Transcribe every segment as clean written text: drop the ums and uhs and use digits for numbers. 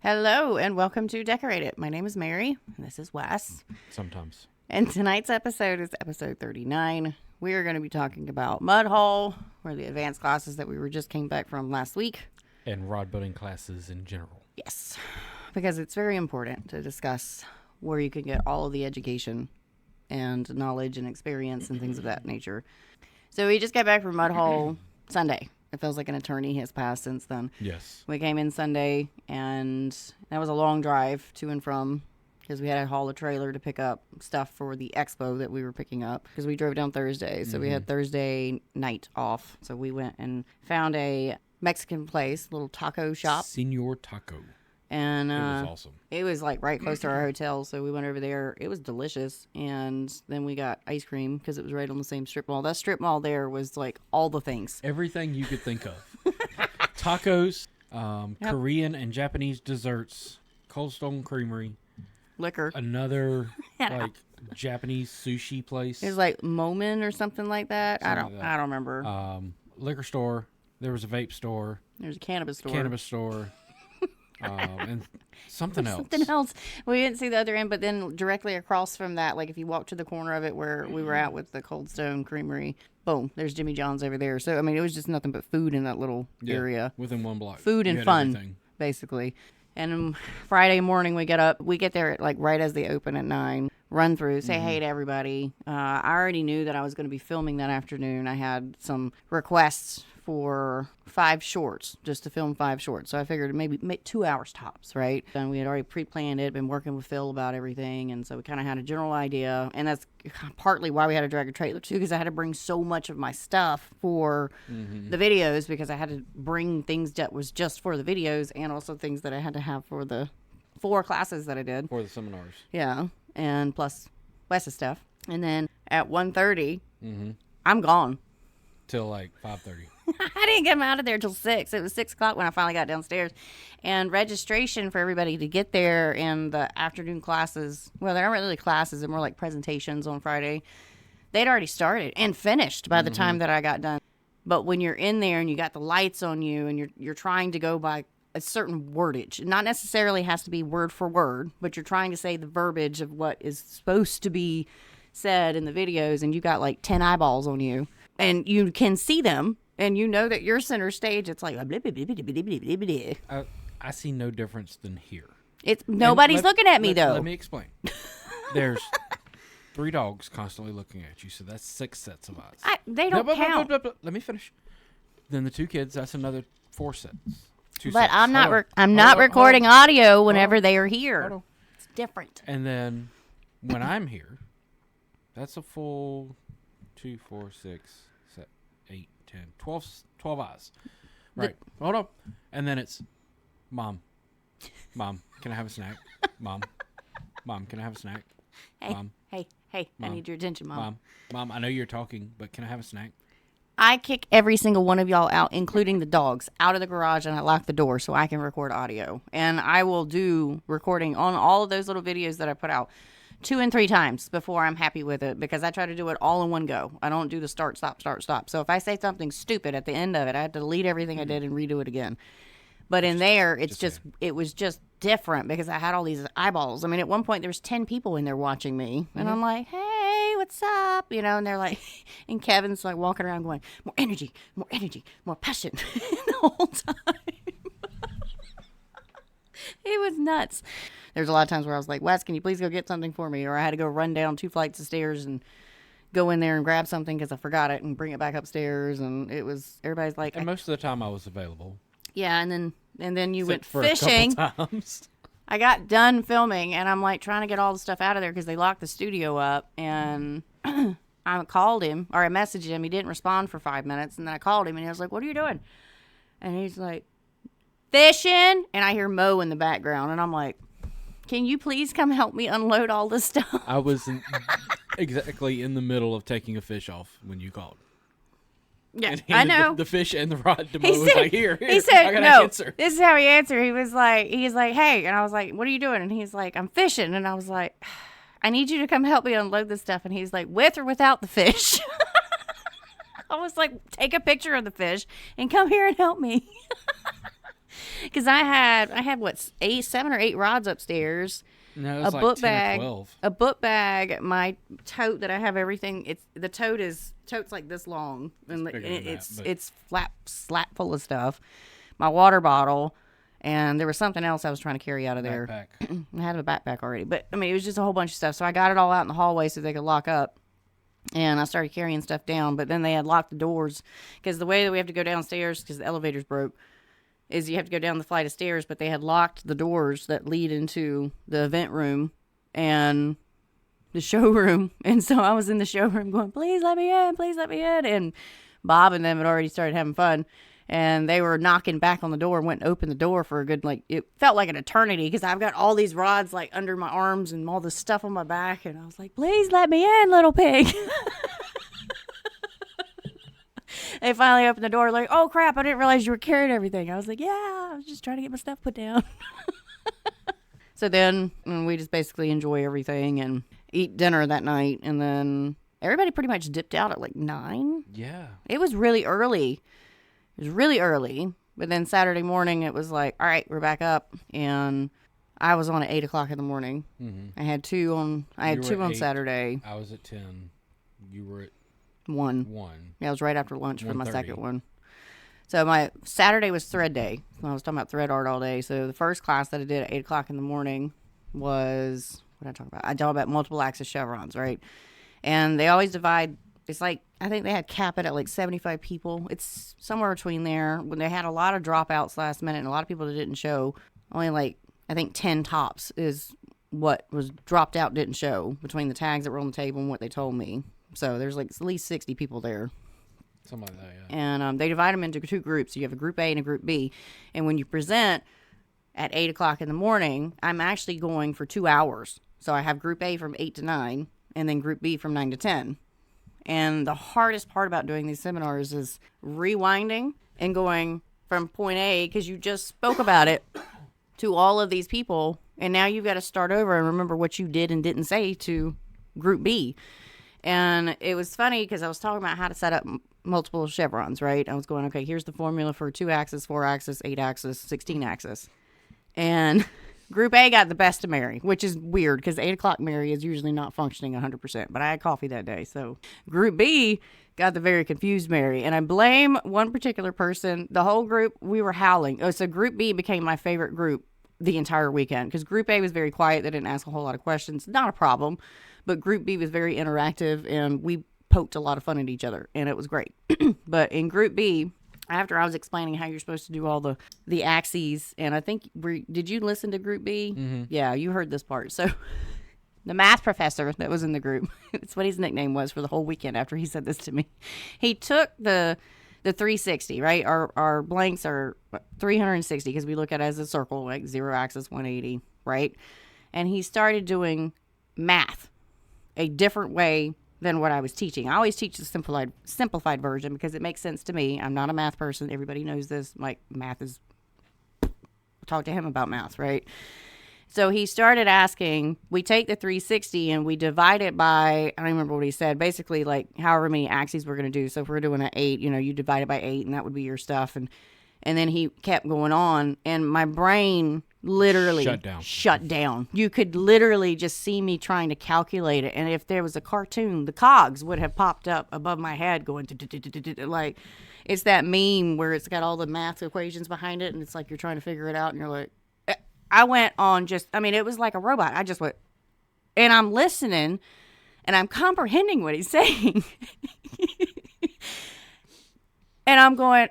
Hello and welcome to Decorate It. My name is Mary and this is Wes. Sometimes. And tonight's episode is episode 39. We are going to be talking about mud hole, or the advanced classes that we just came back from last week. And rod building classes in general. Yes, because it's very important to discuss where you can get all of the education and knowledge and experience and things of that nature. So we just got back from mud hole Sunday. It feels like an eternity has passed since then. Yes. We came in Sunday, and that was a long drive to and from because we had to haul a trailer to pick up stuff for the expo that we were picking up because we drove down Thursday. So we had Thursday night off. So we went and found a Mexican place, little taco shop. Senor Taco. And It was awesome. it was like right close to our hotel. So we went over there. It was delicious. And then we got ice cream because it was right on the same strip mall. That strip mall there was like all the things. Everything you could think of. Tacos, Korean and Japanese desserts, Cold Stone Creamery, Liquor. another like Japanese sushi place. It was like Momin or something like that. I don't remember. Liquor store. There was a vape store. There's a cannabis store. And something else. Something else. We didn't see the other end, but then directly across from that, like if you walk to the corner of it where we were at with the Cold Stone Creamery, boom, there's Jimmy John's over there. So, I mean, it was just nothing but food in that little area. Within one block. Food You and had fun, everything. basically. And Friday morning we get up. We get there at, like right as they open at 9. Run through, say hey to everybody. I already knew that I was going to be filming that afternoon. I had some requests for 5 shorts, just to film 5 shorts. So I figured maybe 2 hours tops, right? And we had already pre-planned it, been working with Phil about everything. And so we kind of had a general idea. And that's partly why we had to drag a trailer too, because I had to bring so much of my stuff for the videos, because I had to bring things that was just for the videos and also things that I had to have for the 4 classes that I did. For the seminars. Yeah. And plus Wes's stuff. And then at 1:30, I'm gone. Till like 5:30. I didn't get him out of there till 6. It was 6 o'clock when I finally got downstairs. And registration for everybody to get there and the afternoon classes, well, they're not really classes, they're more like presentations on Friday. They'd already started and finished by the time that I got done. But when you're in there and you got the lights on you and you're trying to go by a certain wordage, not necessarily has to be word for word, but you're trying to say the verbiage of what is supposed to be said in the videos, and you got like 10 eyeballs on you and you can see them and you know that you're center stage. It's like blah, blah, blah, blah, blah, blah, blah. I see no difference than here. It's nobody's looking at me though. Let me explain. There's 3 dogs constantly looking at you, so that's 6 sets of eyes. They don't count. Let me finish. Then the 2 kids, that's another 4 sets. 2 But sets. I'm not. Hold I'm on. not Hold on. recording audio whenever Hold on. they are here. Hold on. It's different. And then when I'm here, that's a full 2, 4, 6, 7, 8, 10, 12 eyes. Right. Hold on. And then it's Mom, can I have a snack? Mom, can I have a snack? Hey, Mom, hey, Mom. I need your attention, Mom. Mom, I know you're talking, but can I have a snack? I kick every single one of y'all out, including the dogs, out of the garage, and I lock the door so I can record audio. And I will do recording on all of those little videos that I put out 2 and 3 times before I'm happy with it, because I try to do it all in one go. I don't do the start, stop. So if I say something stupid at the end of it, I have to delete everything I did and redo it again. But in there, it's it was just different because I had all these eyeballs. I mean, at one point, there was 10 people in there watching me. And I'm like, hey, what's up? You know, and they're like, and Kevin's like walking around going, more energy, more passion the whole time. It was nuts. There's a lot of times where I was like, Wes, can you please go get something for me? Or I had to go run down 2 flights of stairs and go in there and grab something because I forgot it and bring it back upstairs. And it was, everybody's like. And most of the time I was available. Yeah, and then you went for fishing. A couple times. I got done filming, and I'm like trying to get all the stuff out of there because they locked the studio up. And I called him, or I messaged him. He didn't respond for 5 minutes, and then I called him, and he was like, "What are you doing?" And he's like, "Fishing." And I hear Mo in the background, and I'm like, "Can you please come help me unload all this stuff?" I was exactly in the middle of taking a fish off when you called. Yeah, I know. The fish and the rod to Mo. He Was said, like, here, he said, I gotta no, answer. this is how he answered. He's like, hey. And I was like, what are you doing? And he's like, I'm fishing. And I was like, I need you to come help me unload this stuff. And he's like, with or without the fish? I was like, take a picture of the fish and come here and help me. Because I had what, 7 or 8 rods upstairs. No, A it's book like 10 bag, or 12. a book bag, my tote that I have everything. It's the tote's like this long, and bigger than that, but- it's slap full of stuff. My water bottle, and there was something else I was trying to carry out of there. Backpack. I had a backpack already, but I mean it was just a whole bunch of stuff. So I got it all out in the hallway so they could lock up, and I started carrying stuff down. But then they had locked the doors because the way that we have to go downstairs because the elevator's broke is you have to go down the flight of stairs, but they had locked the doors that lead into the event room and the showroom. And so I was in the showroom going, please let me in, please let me in. And Bob and them had already started having fun. And they were knocking back on the door and went and opened the door for a good, like, it felt like an eternity because I've got all these rods, like, under my arms and all this stuff on my back. And I was like, please let me in, little pig. They finally opened the door, like, oh, crap, I didn't realize you were carrying everything. I was like, yeah, I was just trying to get my stuff put down. So then we just basically enjoy everything and eat dinner that night. And then everybody pretty much dipped out at like 9. Yeah. It was really early. It was really early. But then Saturday morning, it was like, all right, we're back up. And I was on at 8 o'clock in the morning. Mm-hmm. I had two on You were at 8. Saturday. I was at 10. You were at 1. 1. Yeah, it was right after lunch for my 1:30. second one. So my Saturday was thread day. I was talking about thread art all day. So the first class that I did at 8 o'clock in the morning was, what did I talk about? I talked about multiple axis chevrons, right? And they always divide, it's like, I think they had cap it at like 75 people. It's somewhere between there. When they had a lot of dropouts last minute and a lot of people that didn't show, only like, I think 10 tops is what was dropped out didn't show between the tags that were on the table and what they told me. So there's like at least 60 people there. Something like that, yeah. And they divide them into 2 groups. So you have a group A and a group B. And when you present at 8 o'clock in the morning, I'm actually going for 2 hours. So I have group A from 8 to 9 and then group B from 9 to 10. And the hardest part about doing these seminars is rewinding and going from point A, because you just spoke about it, to all of these people. And now you've got to start over and remember what you did and didn't say to group B. And it was funny because I was talking about how to set up multiple chevrons, right? I was going, okay, here's the formula for 2-axis, 4-axis, 8-axis, 16-axis. And group A got the best of Mary, which is weird because 8 o'clock Mary is usually not functioning 100%. But I had coffee that day. So group B got the very confused Mary. And I blame one particular person. The whole group, we were howling. Oh, so group B became my favorite group the entire weekend because group A was very quiet. They didn't ask a whole lot of questions. Not a problem. But group B was very interactive and we poked a lot of fun at each other and it was great. But in group B, after I was explaining how you're supposed to do all the axes, and I think, did you listen to group B? Mm-hmm. Yeah, you heard this part. So the math professor that was in the group, that's what his nickname was for the whole weekend after he said this to me. He took the 360, right? Our blanks are 360 because we look at it as a circle, like 0 axis, 180, right? And he started doing math a different way than what I was teaching. I always teach the simplified version because it makes sense to me. I'm not a math person. Everybody knows this. Like, math is... Talk to him about math, right? So he started asking, we take the 360 and we divide it by, I don't remember what he said, basically like however many axes we're going to do. So if we're doing an 8, you divide it by 8 and that would be your stuff. And then he kept going on and my brain literally shut down. You could literally just see me trying to calculate it. And if there was a cartoon, the cogs would have popped up above my head going like, it's that meme where it's got all the math equations behind it and it's like you're trying to figure it out and you're like, I went on it was like a robot. I just went, and I'm listening and I'm comprehending what he's saying. And I'm going,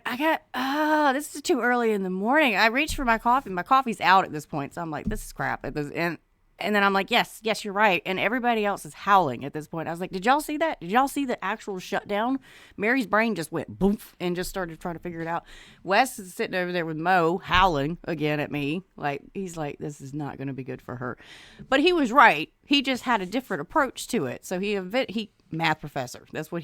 this is too early in the morning. I reached for my coffee. My coffee's out at this point. So I'm like, this is crap. And then I'm like, yes, you're right. And everybody else is howling at this point. I was like, did y'all see that? Did y'all see the actual shutdown? Mary's brain just went boof and just started trying to figure it out. Wes is sitting over there with Mo howling again at me. Like, he's like, this is not going to be good for her. But he was right. He just had a different approach to it. So he math professor. That's what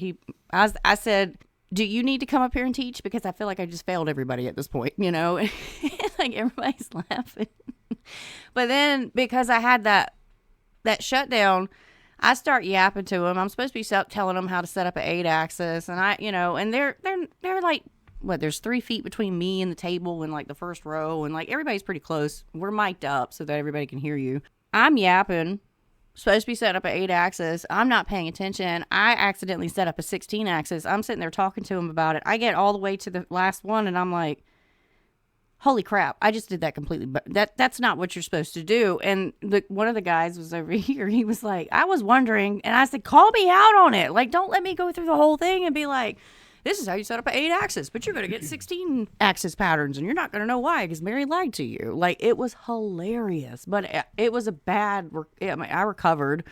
I said, do you need to come up here and teach? Because I feel like I just failed everybody at this point, like everybody's laughing. But then because I had that shutdown, I start yapping to them. I'm supposed to be telling them how to set up an 8-axis and and they're like there's 3 feet between me and the table and like the first row, and like everybody's pretty close. We're mic'd up so that everybody can hear you. I'm yapping. Supposed to be set up at 8 axis. I'm not paying attention. I accidentally set up a 16 axis. I'm sitting there talking to him about it. I get all the way to the last one and I'm like, holy crap, I just did that completely. But that's not what you're supposed to do. And one of the guys was over here. He was like, I was wondering. And I said, call me out on it. Like, don't let me go through the whole thing and be like, this is how you set up an 8 axis, but you're going to get 16 axis patterns and you're not going to know why because Mary lied to you. Like, it was hilarious, but it was a bad, I recovered.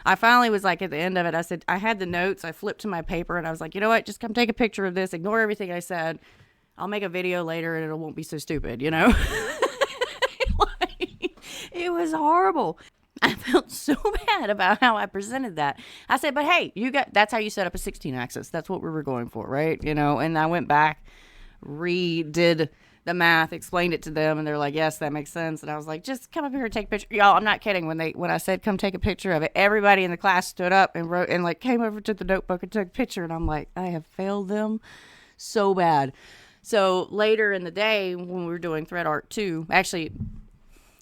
I finally was like, at the end of it, I said, I had the notes. I flipped to my paper and I was like, you know what? Just come take a picture of this. Ignore everything I said. I'll make a video later and it won't be so stupid, you know? Like, it was horrible. I felt so bad about how I presented that. I said, but hey, that's how you set up a 16 axis. That's what we were going for, right? You know, and I went back, redid the math, explained it to them, and they're like, yes, that makes sense. And I was like, just come up here and take a picture. Y'all, I'm not kidding. When I said, come take a picture of it, everybody in the class stood up and wrote and like came over to the notebook and took a picture. And I'm like, I have failed them so bad. So later in the day when we were doing thread art 2, actually,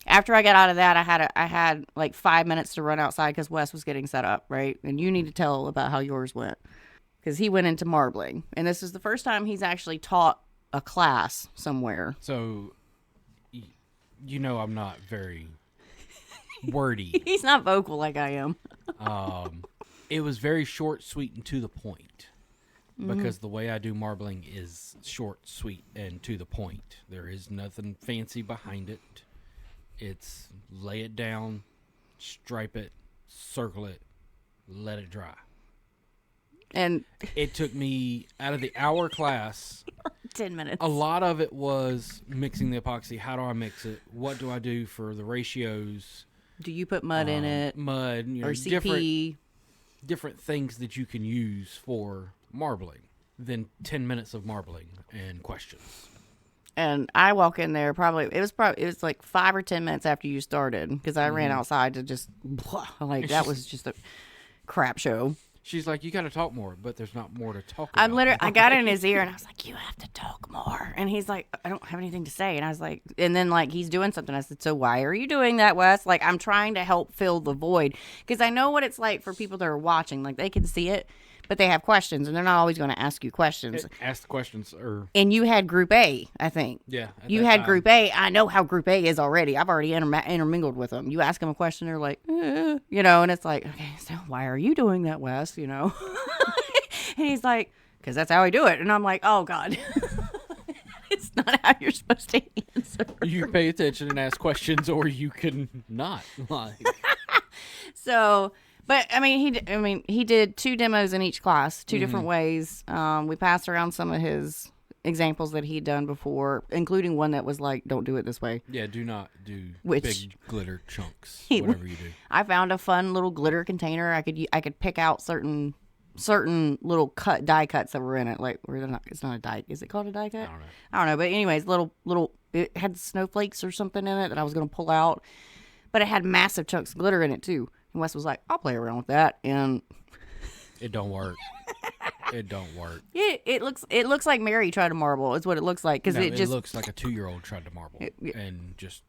after I got out of that, I had like 5 minutes to run outside because Wes was getting set up, right? And you need to tell about how yours went because he went into marbling, and this is the first time he's actually taught a class somewhere. So, you know, I'm not very wordy. He's not vocal like I am. It was very short, sweet, and to the point. Because the way I do marbling is short, sweet, and to the point. There is nothing fancy behind it. It's lay it down, stripe it, circle it, let it dry. And it took me, out of the hour class, 10 minutes. A lot of it was mixing the epoxy. How do I mix it? What do I do for the ratios? Do you put mud in it? Mud, you know, or CP? Different things that you can use for marbling. Then 10 minutes of marbling and questions. And I walk in there it was like 5 or 10 minutes after you started because I ran outside to just like that was just a crap show. She's like, you got to talk more, but there's not more to talk about. I got in his ear and I was like, you have to talk more. And he's like, I don't have anything to say. And I was like, and then like he's doing something. I said, so why are you doing that, Wes? Like, I'm trying to help fill the void because I know what it's like for people that are watching. Like, they can see it, but they have questions and they're not always going to ask you questions. Ask the questions. And you had Group A, I think. Yeah. You had Group A. I know how Group A is already. I've already intermingled with them. You ask them a question, they're like, you know, and it's like, okay, so why are you doing that, Wes? You know? And he's like, because that's how I do it. And I'm like, oh, God. It's not how you're supposed to answer. You pay attention and ask questions, or you can not. Like. So, but I mean, he did 2 demos in each class, 2 different ways. We passed around some of his examples that he'd done before, including one that was like, don't do it this way. Yeah, do not do big glitter chunks, whatever you do. I found a fun little glitter container. I could pick out certain little die cuts that were in it. Like, it's not a die. Is it called a die cut? I don't know. But anyways, little, it had snowflakes or something in it that I was going to pull out. But it had massive chunks of glitter in it too. And Wes was like, I'll play around with that. And it don't work. It don't work. It looks like Mary tried to marble. Is what it looks like. Because it looks like a 2-year-old tried to marble. And just.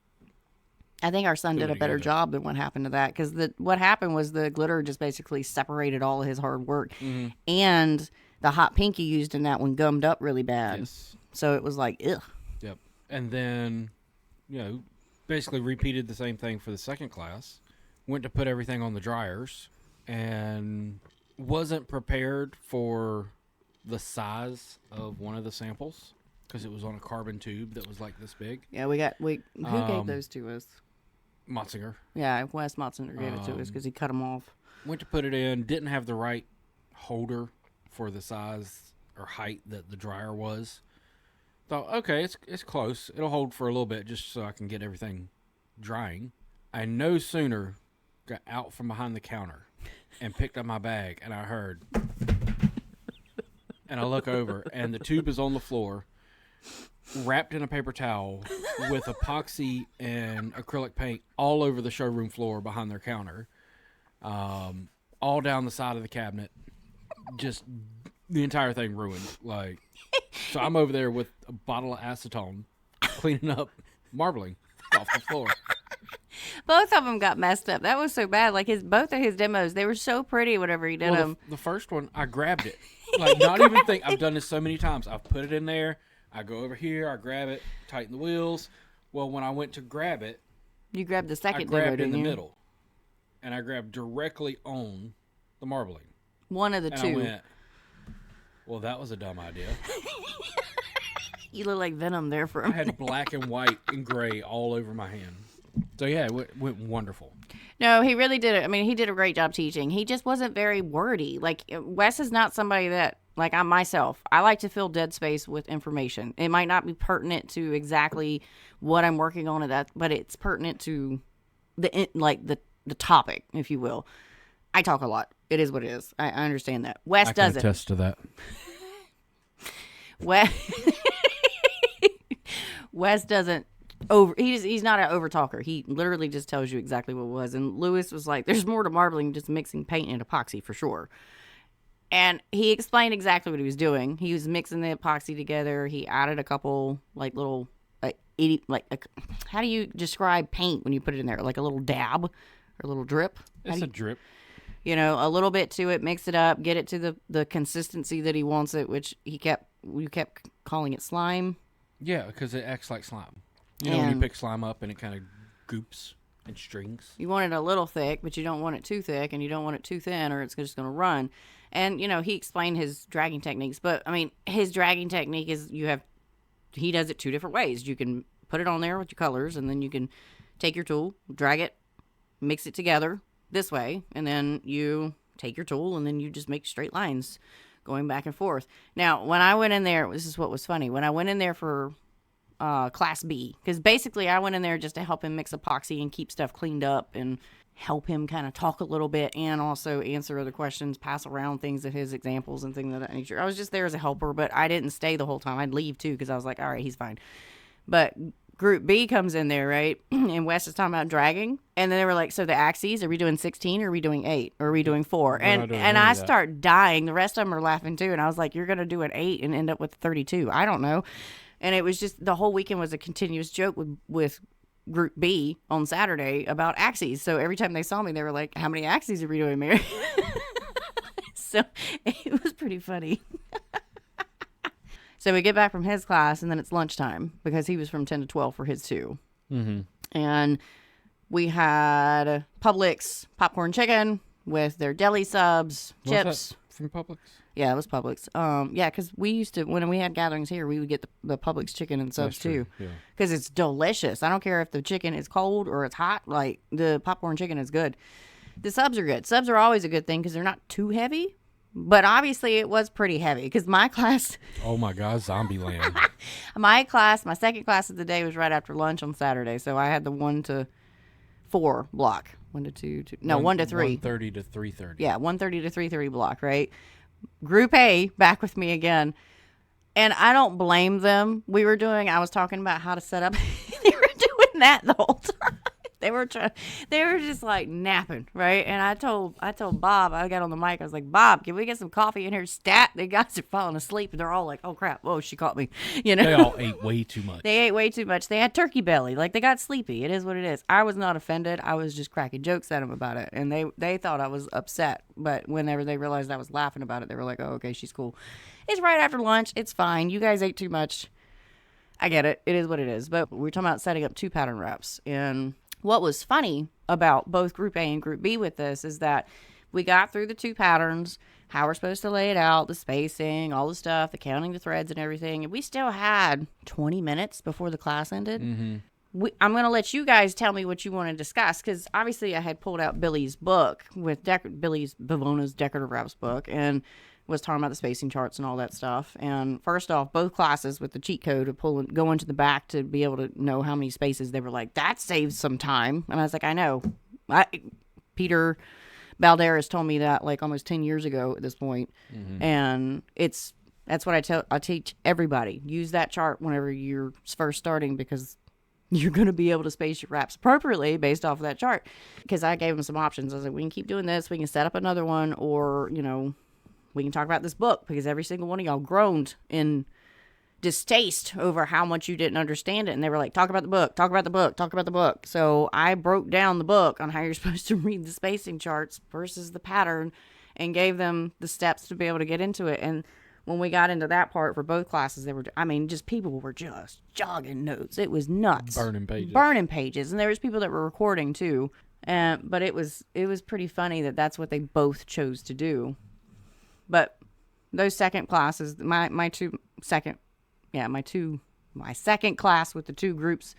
I think our son did a better job than what happened to that. Because what happened was the glitter just basically separated all of his hard work. Mm-hmm. And the hot pink he used in that one gummed up really bad. Yes. So it was like, ugh. Yep. And then, basically repeated the same thing for the second class. Went to put everything on the dryers. And wasn't prepared for the size of one of the samples. Because it was on a carbon tube that was like this big. Yeah, who gave those to us? Motzinger. Yeah, Wes Motzinger gave it to us because he cut them off. Went to put it in, didn't have the right holder for the size or height that the dryer was. Thought, okay, it's close. It'll hold for a little bit just so I can get everything drying. I no sooner got out from behind the counter and picked up my bag, and I heard, and I look over, and the tube is on the floor, wrapped in a paper towel with epoxy and acrylic paint all over the showroom floor behind their counter, all down the side of the cabinet. Just the entire thing ruined. Like, So I'm over there with a bottle of acetone, cleaning up marbling off the floor. Both of them got messed up. That was so bad. Like both of his demos, they were so pretty whenever he did Well, them. the first one, I grabbed it. Like, not even think. I've done this so many times. I've put it in there. I go over here. I grab it, tighten the wheels. Well, when I went to grab it, You grabbed the I second demo, grabbed in didn't the you? middle. And I grabbed directly on the marbling. One of the And two. I went, well, that was a dumb idea. You look like Venom there for a I minute. had black and white and gray all over my hand. So, yeah, it went wonderful. No, he really did it. I mean, he did a great job teaching. He just wasn't very wordy. Like, Wes is not somebody that, like, I'm myself. I like to fill dead space with information. It might not be pertinent to exactly what I'm working on at that, but it's pertinent to the topic, if you will. I talk a lot. It is what it is. I understand that. Wes I can doesn't. attest to that. Wes doesn't he's not an over talker. He literally just tells you exactly what it was. And Lewis was like, there's more to marbling than just mixing paint and epoxy for sure. And he explained exactly what he was doing. He was mixing the epoxy together. He added a couple like little how do you describe paint when you put it in there? Like a little dab or a little drip? It's a drip. You know, a little bit to it, mix it up, get it to the consistency that he wants it, which we kept calling it slime. Yeah, because it acts like slime. You know, when you pick slime up and it kind of goops and strings. You want it a little thick, but you don't want it too thick, and you don't want it too thin, or it's just going to run. And, you know, he explained his dragging techniques. But, I mean, his dragging technique is he does it two different ways. You can put it on there with your colors, and then you can take your tool, drag it, mix it together this way, and then you take your tool, and then you just make straight lines going back and forth. Now, when I went in there, this is what was funny. When I went in there for Class B, because basically I went in there just to help him mix epoxy and keep stuff cleaned up and help him kind of talk a little bit and also answer other questions, pass around things of his examples and things of that nature. I was just there as a helper, but I didn't stay the whole time. I'd leave too because I was like, all right, he's fine. But Group B comes in there, right? And Wes is talking about dragging. And then they were like, so the axes, are we doing 16 or are we doing 8? Or are we doing 4? And I start dying. The rest of them are laughing too. And I was like, you're going to do an 8 and end up with 32. I don't know. And it was just, the whole weekend was a continuous joke with Group B on Saturday about axes. So every time they saw me, they were like, how many axes are we doing, Mary? So it was pretty funny. So we get back from his class, and then it's lunchtime because he was from 10 to 12 for his 2. Mm-hmm. And we had Publix popcorn chicken with their deli subs, chips. From Publix? Yeah, it was Publix. Yeah, because we used to, when we had gatherings here, we would get the Publix chicken and subs too. Because it's delicious. I don't care if the chicken is cold or it's hot. Like, the popcorn chicken is good. The subs are good. Subs are always a good thing because they're not too heavy. But obviously it was pretty heavy because my class... Oh my God, Zombieland. my second class of the day was right after lunch on Saturday. So I had the 1 to 4 block. 1 to 2, no, 1 to 3. 1:30 to 3:30. Yeah, 1:30 to 3:30 block, right? Group A, back with me again. And I don't blame them. I was talking about how to set up. They were doing that the whole time. They were just like napping, right? And I told Bob, I got on the mic, I was like, Bob, can we get some coffee in here? Stat, the guys are falling asleep, and they're all like, oh crap, whoa, she caught me, you know? They all ate way too much. They ate way too much. They had turkey belly, like they got sleepy. It is what it is. I was not offended. I was just cracking jokes at them about it, and they thought I was upset. But whenever they realized I was laughing about it, they were like, oh, okay, she's cool. It's right after lunch. It's fine. You guys ate too much. I get it. It is what it is. But we're talking about setting up 2 pattern wraps, and what was funny about both Group A and Group B with this is that we got through the 2 patterns, how we're supposed to lay it out, the spacing, all the stuff, the counting the threads and everything. And we still had 20 minutes before the class ended. Mm-hmm. I'm going to let you guys tell me what you want to discuss because obviously I had pulled out Billy's book with Billy's Bavona's Decorative Wraps book and was talking about the spacing charts and all that stuff. And first off, both classes with the cheat code of go into the back to be able to know how many spaces, they were like, that saves some time. And I was like, I know. Peter Balderas told me that like almost 10 years ago at this point. Mm-hmm. And that's what I teach everybody. Use that chart whenever you're first starting because you're going to be able to space your wraps appropriately based off of that chart. Because I gave them some options. I was like, we can keep doing this. We can set up another one or, you know, we can talk about this book because every single one of y'all groaned in distaste over how much you didn't understand it. And they were like, talk about the book, talk about the book, talk about the book. So I broke down the book on how you're supposed to read the spacing charts versus the pattern and gave them the steps to be able to get into it. And when we got into that part for both classes, they were, I mean, just people were just jogging notes. It was nuts. Burning pages. And there was people that were recording too. But it was pretty funny that that's what they both chose to do. But those second classes, my second class with the two groups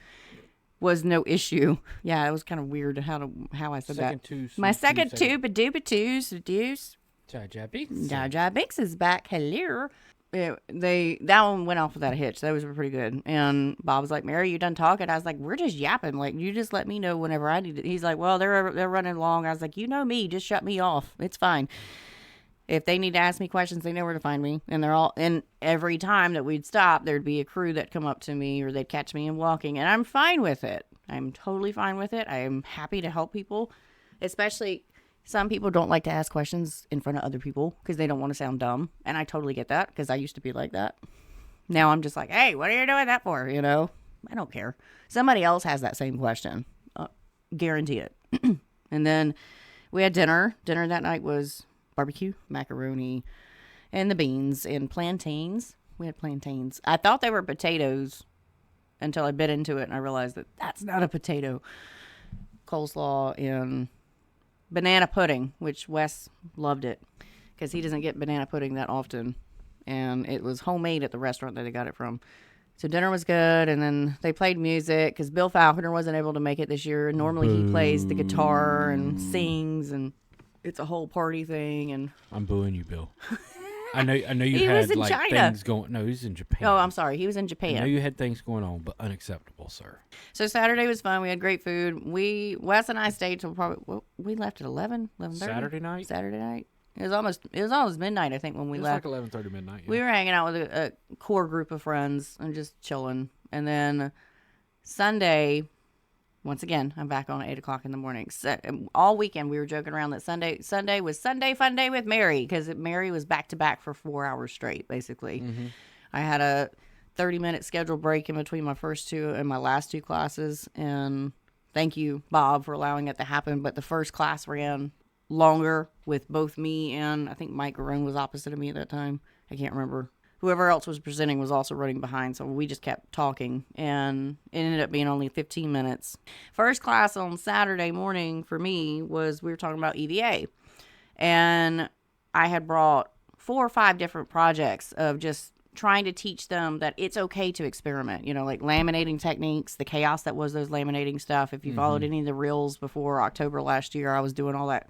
was no issue. Yeah, it was kind of weird how I said that. My second two, ba-doo-ba-doos, deuce. Jaja Binks is back. Hello. That one went off without a hitch. Those were pretty good. And Bob was like, Mary, you done talking? I was like, we're just yapping. Like, you just let me know whenever I need it. He's like, well, they're running long. I was like, you know me, just shut me off. It's fine. If they need to ask me questions, they know where to find me. And every time that we'd stop, there'd be a crew that'd come up to me or they'd catch me in walking. And I'm fine with it. I'm totally fine with it. I am happy to help people. Especially, some people don't like to ask questions in front of other people because they don't want to sound dumb. And I totally get that because I used to be like that. Now I'm just like, hey, what are you doing that for? You know, I don't care. Somebody else has that same question. Guarantee it. And then we had dinner. Dinner that night was barbecue, macaroni, and the beans and plantains. We had plantains. I thought they were potatoes until I bit into it and I realized that that's not a potato. Coleslaw and banana pudding, which Wes loved it because he doesn't get banana pudding that often. And it was homemade at the restaurant that they got it from. So dinner was good, and then they played music because Bill Falconer wasn't able to make it this year. Normally he plays the guitar and sings, and it's a whole party thing. And I'm booing you, Bill. I know you had like China. Things going. No, he's in Japan. Oh, I'm sorry, he was in Japan. I know you had things going on, but unacceptable, sir. So Saturday was fun. We had great food. Wes and I stayed till we left at 11:30. Saturday night. It was almost midnight, I think, when we left. It was like 11:30 midnight. Yeah. We were hanging out with a core group of friends and just chilling. And then Sunday, once again, I'm back on at 8 o'clock in the morning. So, all weekend we were joking around that Sunday was Sunday Fun Day with Mary because Mary was back to back for 4 hours straight, basically. Mm-hmm. I had a 30-minute scheduled break in between my first two and my last two classes. And thank you, Bob, for allowing it to happen. But the first class ran longer with both me and I think Mike Garone was opposite of me at that time. I can't remember. Whoever else was presenting was also running behind, so we just kept talking, and it ended up being only 15 minutes. First class on Saturday morning for me was, we were talking about EVA, and I had brought 4 or 5 different projects of just trying to teach them that it's okay to experiment, you know, like laminating techniques, the chaos that was those laminating stuff. If you followed any of the reels before October last year, I was doing all that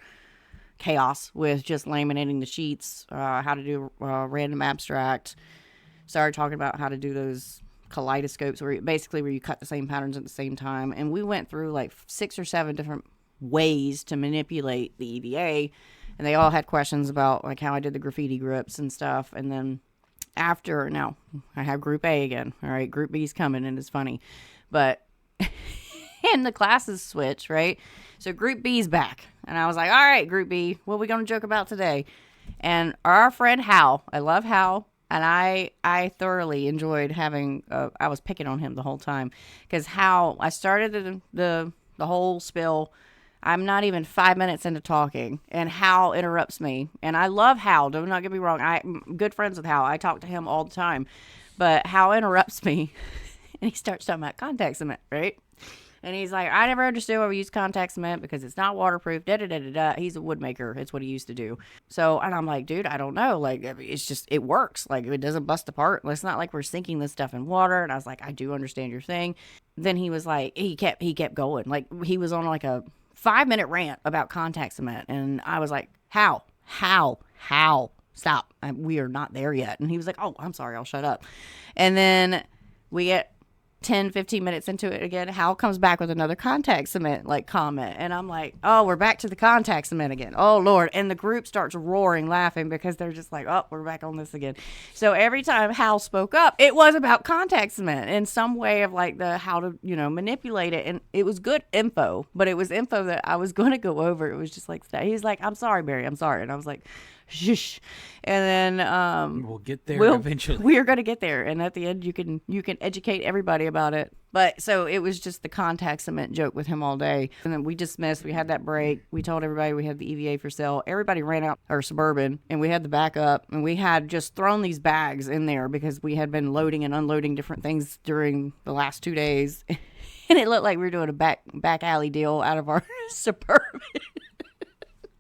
chaos with just laminating the sheets, how to do random abstract. Started talking about how to do those kaleidoscopes where you cut the same patterns at the same time. And we went through like 6 or 7 different ways to manipulate the EVA. And they all had questions about like how I did the graffiti grips and stuff. And then now I have group A again. All right. Group B's coming and it's funny, but and the classes switch, right? So Group B's back. And I was like, all right, Group B, what are we going to joke about today? And our friend Hal, I love Hal, and I thoroughly enjoyed having, I was picking on him the whole time. Because Hal, I started the whole spill. I'm not even 5 minutes into talking, and Hal interrupts me. And I love Hal, do not get me wrong. I'm good friends with Hal. I talk to him all the time. But Hal interrupts me, and he starts talking about contact cement, right? And he's like, I never understood why we use contact cement because it's not waterproof. Da-da-da-da-da. He's a wood maker. It's what he used to do. So, and I'm like, dude, I don't know. Like, it's just, it works. Like, it doesn't bust apart. It's not like we're sinking this stuff in water. And I was like, I do understand your thing. Then he was like, he kept going. Like, he was on like a 5-minute rant about contact cement. And I was like, how? Stop. We are not there yet. And he was like, oh, I'm sorry. I'll shut up. And then we get 10, 15 minutes into it again, Hal comes back with another contact cement like comment. And I'm like, oh, we're back to the contact cement again. Oh, Lord. And the group starts roaring, laughing because they're just like, oh, we're back on this again. So every time Hal spoke up, it was about contact cement in some way of like how to, manipulate it. And it was good info, but it was info that I was going to go over. It was just like, he's like, I'm sorry, Barry, I'm sorry. And I was like, Shush. And then We'll get there eventually. We're gonna get there, and at the end, you can educate everybody about it. But so it was just the contact cement joke with him all day, and then we dismissed. We had that break. We told everybody we had the EVA for sale. Everybody ran out our Suburban, and we had the backup, and we had just thrown these bags in there because we had been loading and unloading different things during the last 2 days, and it looked like we were doing a back alley deal out of our Suburban.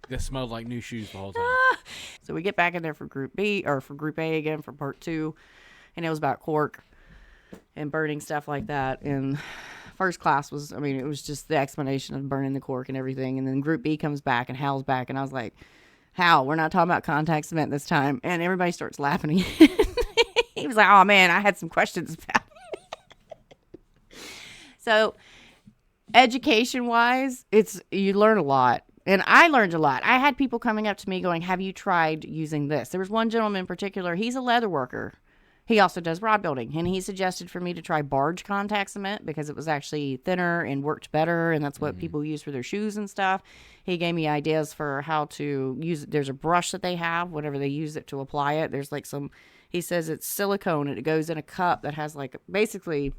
That smelled like new shoes the whole time. So we get back in there for Group B, or for Group A again for part 2, and it was about cork and burning stuff like that. And first class was, it was just the explanation of burning the cork and everything. And then Group B comes back and Hal's back, and I was like, Hal, we're not talking about contact cement this time. And everybody starts laughing. He was like, oh man, I had some questions about it. So education wise, you learn a lot. And I learned a lot. I had people coming up to me going, have you tried using this? There was one gentleman in particular. He's a leather worker. He also does rod building. And he suggested for me to try barge contact cement because it was actually thinner and worked better. And that's what people use for their shoes and stuff. He gave me ideas for how to use it. There's a brush that they have, whatever they use it to apply it. There's like he says it's silicone and it goes in a cup that has basically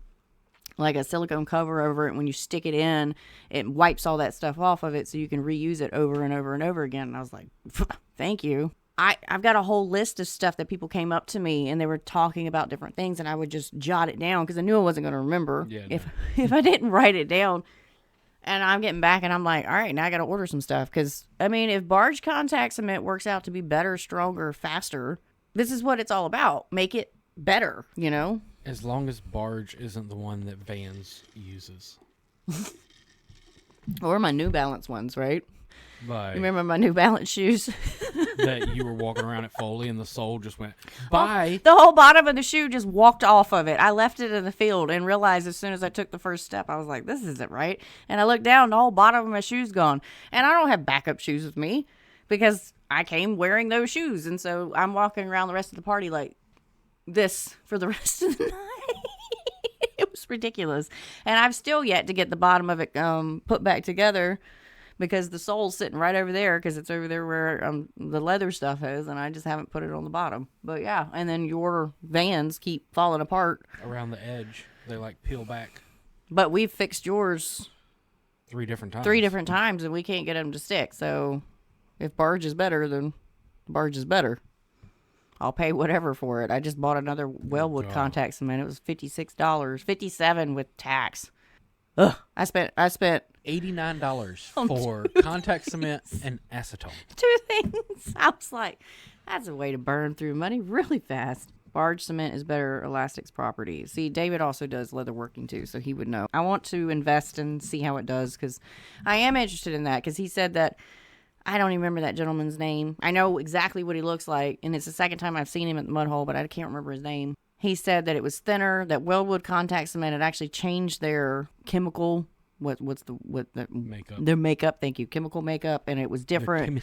like a silicone cover over it. When you stick it in, it wipes all that stuff off of it so you can reuse it over and over and over again. And I was like, thank you. I've got a whole list of stuff that people came up to me and they were talking about different things, and I would just jot it down because I knew I wasn't going to remember if I didn't write it down. And I'm getting back and I'm like, all right, now I got to order some stuff because, if barge contact cement works out to be better, stronger, faster, this is what it's all about. Make it better, As long as barge isn't the one that Vans uses. Or my New Balance ones, right? Like, Remember my New Balance shoes? that you were walking around at Foley and the sole just went, bye. The whole bottom of the shoe just walked off of it. I left it in the field and realized as soon as I took the first step, I was like, this isn't right. And I looked down, the whole bottom of my shoe's gone. And I don't have backup shoes with me because I came wearing those shoes. And so I'm walking around the rest of the party like this for the rest of the night. It was ridiculous. And I've still yet to get the bottom of it put back together because the sole's sitting right over there because it's over there where the leather stuff is, and I just haven't put it on the bottom. But yeah, and then your Vans keep falling apart. Around the edge. They peel back. But we've fixed yours 3 different times. 3 different times, and we can't get them to stick. So if barge is better, then barge is better. I'll pay whatever for it. I just bought another Wellwood contact cement. It was $56, $57 with tax. Ugh, I spent $89 for contact cement and acetone. 2 things. I was like, that's a way to burn through money really fast. Barge cement is better elastics property. See, David also does leather working too, so he would know. I want to invest and see how it does because I am interested in that because he said that, I don't even remember that gentleman's name. I know exactly what he looks like, and it's the second time I've seen him at the mud hole, but I can't remember his name. He said that it was thinner, that Wellwood contact cement had actually changed their chemical, makeup. Their makeup, thank you, chemical makeup, and it was different.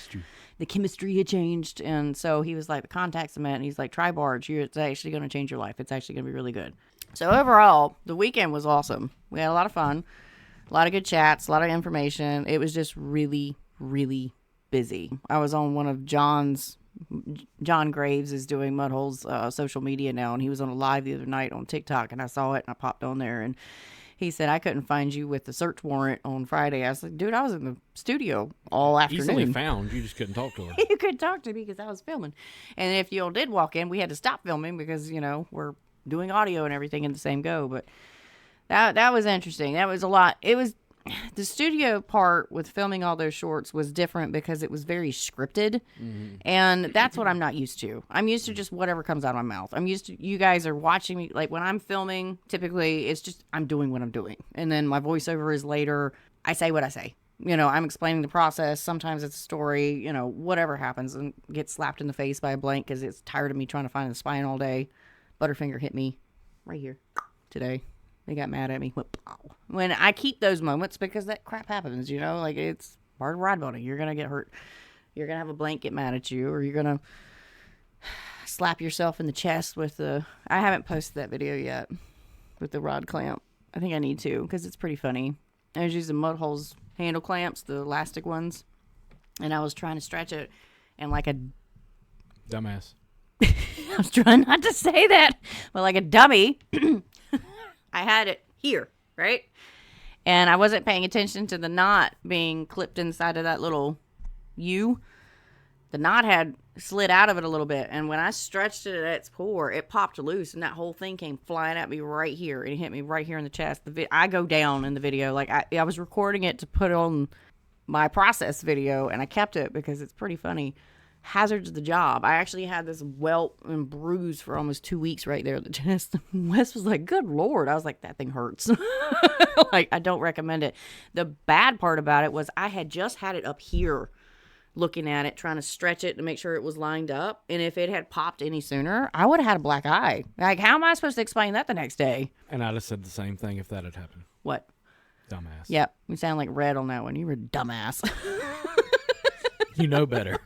The chemistry had changed, and so he was like, the contact cement, and he's like, try barge, it's actually going to change your life. It's actually going to be really good. So overall, the weekend was awesome. We had a lot of fun, a lot of good chats, a lot of information. It was just really, really busy. I was on one of John Graves is doing Mudhole's social media now, and he was on a live the other night on TikTok, and I saw it and I popped on there, and he said, I couldn't find you with the search warrant on Friday. I was like, dude, I was in the studio all afternoon. Easily found. You just couldn't talk to her. You couldn't talk to me because I was filming. And if y'all did walk in, we had to stop filming because, we're doing audio and everything in the same go. But that was interesting. That was a lot. It was the studio part with filming all those shorts was different because it was very scripted. Mm-hmm. And that's what I'm not used to. I'm used to just whatever comes out of my mouth. I'm used to, you guys are watching me. Like when I'm filming, typically it's just, I'm doing what I'm doing. And then my voiceover is later. I say what I say. I'm explaining the process. Sometimes it's a story, whatever happens and gets slapped in the face by a blank because it's tired of me trying to find the spine all day. Butterfinger hit me right here today. They got mad at me. When I keep those moments because that crap happens, it's part of rod building. You're going to get hurt. You're going to have a blank get mad at you, or you're going to slap yourself in the chest with I haven't posted that video yet with the rod clamp. I think I need to because it's pretty funny. I was using Mudhole's handle clamps, the elastic ones, and I was trying to stretch it, and like a Dumbass. I was trying not to say that, but like a dummy, I had it here, right? And I wasn't paying attention to the knot being clipped inside of that little U. The knot had slid out of it a little bit, and when I stretched it at its core, it popped loose, and that whole thing came flying at me right here, and it hit me right here in the chest. I go down in the video. Like, I was recording it to put on my process video, and I kept it because it's pretty funny. Hazards of the job. I actually had this welt and bruise for almost 2 weeks right there at the chest. Wes was like, good Lord. I was like, that thing hurts. Like, I don't recommend it. The bad part about it was I had just had it up here looking at it, trying to stretch it to make sure it was lined up. And if it had popped any sooner, I would have had a black eye. Like, how am I supposed to explain that the next day? And I'd have said the same thing if that had happened. What? Dumbass. Yep. You sound like Red on that one. You were a dumbass. You know better.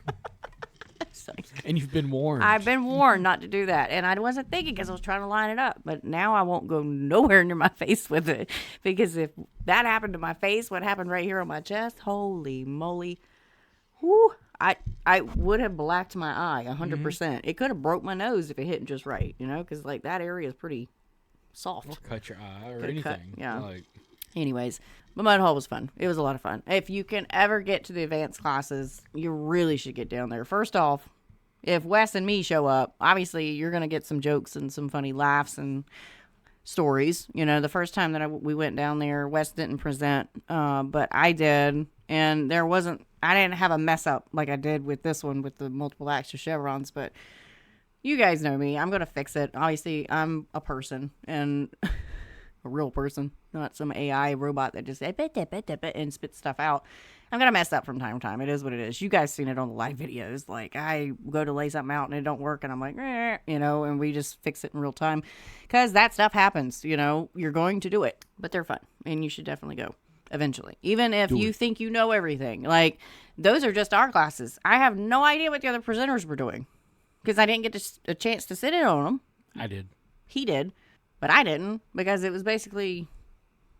And you've been warned. I've been warned not to do that. And I wasn't thinking because I was trying to line it up. But now I won't go nowhere near my face with it. Because if that happened to my face, what happened right here on my chest, holy moly. Whew, I would have blacked my eye 100%. It could have broke my nose if it hit just right, you know, because like that area is pretty soft. Or cut your eye or Could've anything. cut, yeah. Like, anyways, the mud hole was fun. It was a lot of fun. If you can ever get to the advanced classes, you really should get down there. First off, if Wes and me show up, obviously you're going to get some jokes and some funny laughs and stories. You know, the first time that we went down there, Wes didn't present, but I did. And I didn't have a mess up like I did with this one with the multiple extra chevrons, but you guys know me. I'm going to fix it. Obviously, I'm a person and a real person, not some AI robot that just and spits stuff out. I'm going to mess up from time to time. It is what it is. You guys seen it on the live videos. Like, I go to lay something out and it don't work, and I'm like, you know, and we just fix it in real time because that stuff happens. You know, you're going to do it, but they're fun, and you should definitely go eventually. Even if you think you know everything. Like, those are just our classes. I have no idea what the other presenters were doing because I didn't get a chance to sit in on them. I did. He did, but I didn't because it was basically...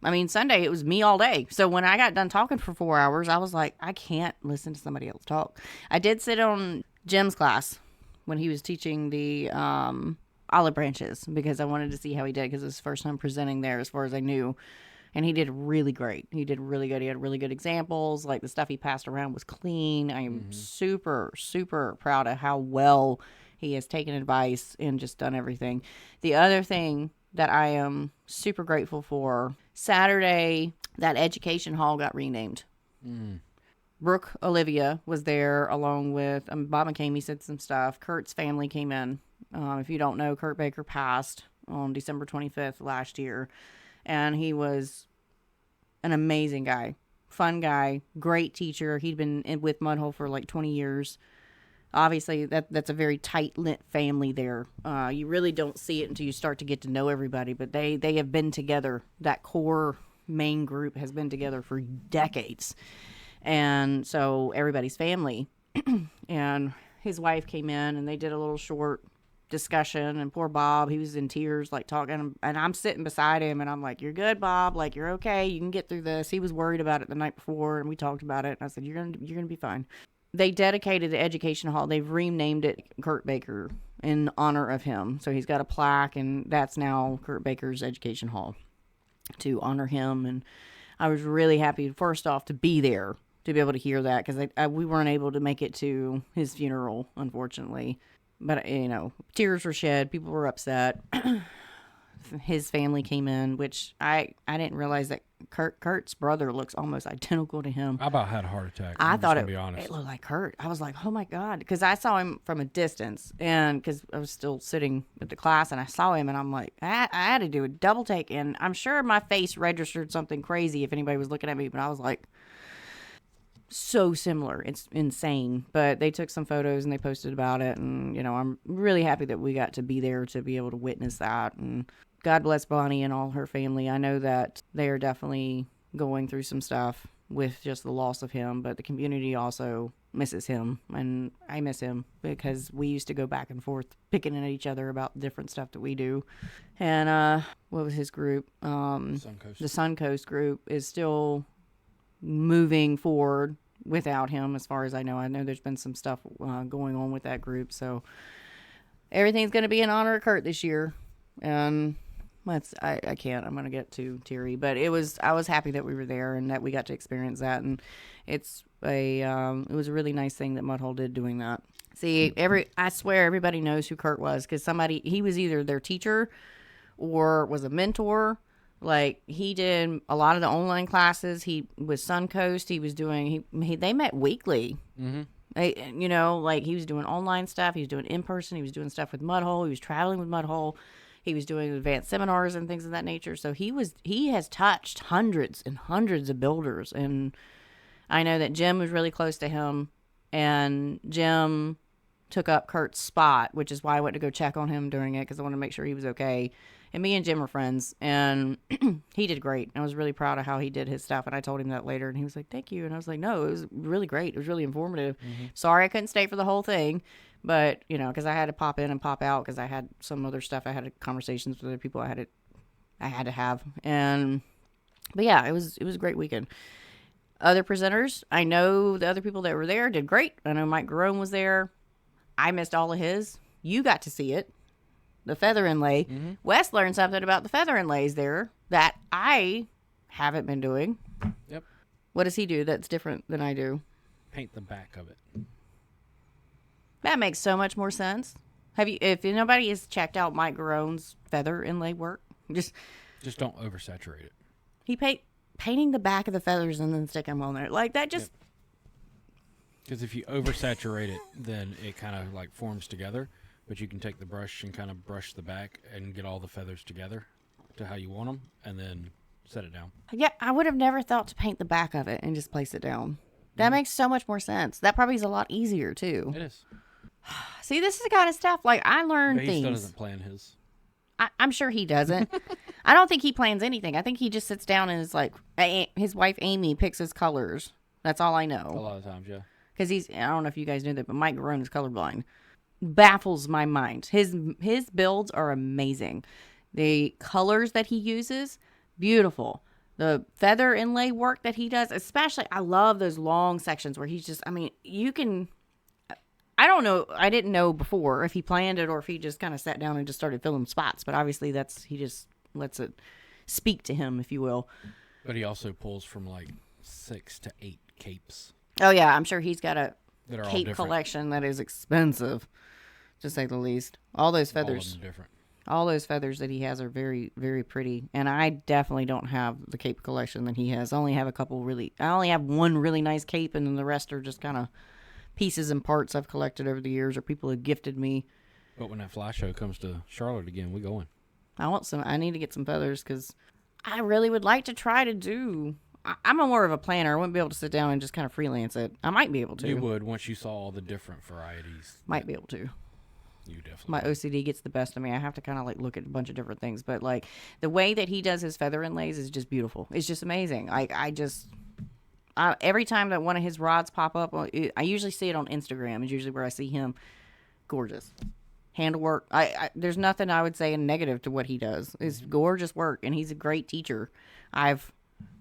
I mean, Sunday, it was me all day. So when I got done talking for 4 hours, I was like, I can't listen to somebody else talk. I did sit on Jim's class when he was teaching the olive branches because I wanted to see how he did because it was his first time presenting there as far as I knew. And he did really great. He did really good. He had really good examples. Like, the stuff he passed around was clean. I am super, super proud of how well he has taken advice and just done everything. The other thing that I am super grateful for, Saturday, that education hall got renamed. Brooke Olivia was there along with Bob McCamey said some stuff. Kurt's family came in. If you don't know, Kurt Baker passed on December 25th last year. And he was an amazing guy, fun guy, great teacher. He'd been with Mudhole for like 20 years. Obviously, that's a very tight-knit family there. You really don't see it until you start to get to know everybody, but they have been together. That core main group has been together for decades. And so everybody's family. And his wife came in, and they did a little short discussion, and poor Bob, he was in tears, like talking, and I'm sitting beside him, and I'm like, you're good, Bob, like, you're okay, you can get through this. He was worried about it the night before, and we talked about it, and I said, you're gonna be fine. They dedicated the education hall. They've renamed it Kurt Baker in honor of him. So he's got a plaque, and that's now Kurt Baker's Education Hall to honor him. And I was really happy, first off, to be there, to be able to hear that, because we weren't able to make it to his funeral, unfortunately. But, you know, tears were shed. People were upset. His family came in, which I didn't realize that Kurt's brother looks almost identical to him. I about had a heart attack. I thought be honest. it looked like Kurt. I was like, oh my God. Because I saw him from a distance. And because I was still sitting at the class and I saw him and I'm like, I had to do a double take. And I'm sure my face registered something crazy if anybody was looking at me. But I was like, so similar. It's insane. But they took some photos and they posted about it. And, you know, I'm really happy that we got to be there to be able to witness that. And God bless Bonnie and all her family. I know that they are definitely going through some stuff with just the loss of him, but the community also misses him, and I miss him because we used to go back and forth picking at each other about different stuff that we do. And what was his group? Suncoast. The Suncoast group is still moving forward without him, as far as I know. I know there's been some stuff going on with that group, so everything's going to be in honor of Kurt this year. And I can't. I'm going to get too teary, but I was happy that we were there and that we got to experience that. And it was a really nice thing that Mudhole did doing that. See, I swear everybody knows who Kurt was, because he was either their teacher or was a mentor. Like, he did a lot of the online classes. He was Suncoast. He was doing, they met weekly. Mm-hmm. He was doing online stuff. He was doing in person. He was doing stuff with Mudhole. He was traveling with Mudhole. He was doing advanced seminars and things of that nature. So he has touched hundreds and hundreds of builders. And I know that Jim was really close to him, and Jim took up Kurt's spot, which is why I went to go check on him during it, because I wanted to make sure he was okay. And me and Jim are friends, and he did great. I was really proud of how he did his stuff, and I told him that later, and he was like, thank you. And I was like, no, it was really great. It was really informative. Mm-hmm. Sorry I couldn't stay for the whole thing, but, because I had to pop in and pop out because I had some other stuff. I had conversations with other people I had to have. But yeah, it was a great weekend. Other presenters, I know the other people that were there did great. I know Mike Garone was there. I missed all of his. You got to see it. The feather inlay. Mm-hmm. Wes learned something about the feather inlays there that I haven't been doing. Yep. What does he do that's different than I do? Paint the back of it. That makes so much more sense. If nobody has checked out Mike Garone's feather inlay work, just don't oversaturate it. He painting the back of the feathers and then stick them on there. Like, that just... Because if you oversaturate it, then it kind of like forms together. But you can take the brush and kind of brush the back and get all the feathers together to how you want them, and then set it down. Yeah, I would have never thought to paint the back of it and just place it down. That makes so much more sense. That probably is a lot easier, too. It is. See, this is the kind of stuff, like, I learn things. He still doesn't plan his. I'm sure he doesn't. I don't think he plans anything. I think he just sits down and is like, his wife Amy picks his colors. That's all I know. A lot of times, yeah. Because I don't know if you guys knew that, but Mike Garone is colorblind. Baffles my mind. His builds are amazing. The colors that he uses, beautiful. The feather inlay work that he does, especially, I love those long sections where he's just, you can, I don't know, I didn't know before if he planned it or if he just kind of sat down and just started filling spots, but obviously he just lets it speak to him, if you will. But he also pulls from like 6 to 8 capes. Oh yeah, I'm sure he's got a cape all collection that is expensive, to say the least. All those feathers. All of them different. All those feathers that he has are very, very pretty. And I definitely don't have the cape collection that he has. I only have one really nice cape, and then the rest are just kind of pieces and parts I've collected over the years or people have gifted me. But when that fly show comes to Charlotte again, we going. I need to get some feathers because I really would like to try to do... I'm more of a planner. I wouldn't be able to sit down and just kind of freelance it. I might be able to. You would once you saw all the different varieties. Might be able to. You definitely. My OCD gets the best of me. I have to kind of like look at a bunch of different things. But like the way that he does his feather inlays is just beautiful. It's just amazing. Every time that one of his rods pop up, I usually see it on Instagram. It's usually where I see him. Gorgeous. Handlework. There's nothing I would say negative to what he does. It's gorgeous work, and he's a great teacher. I've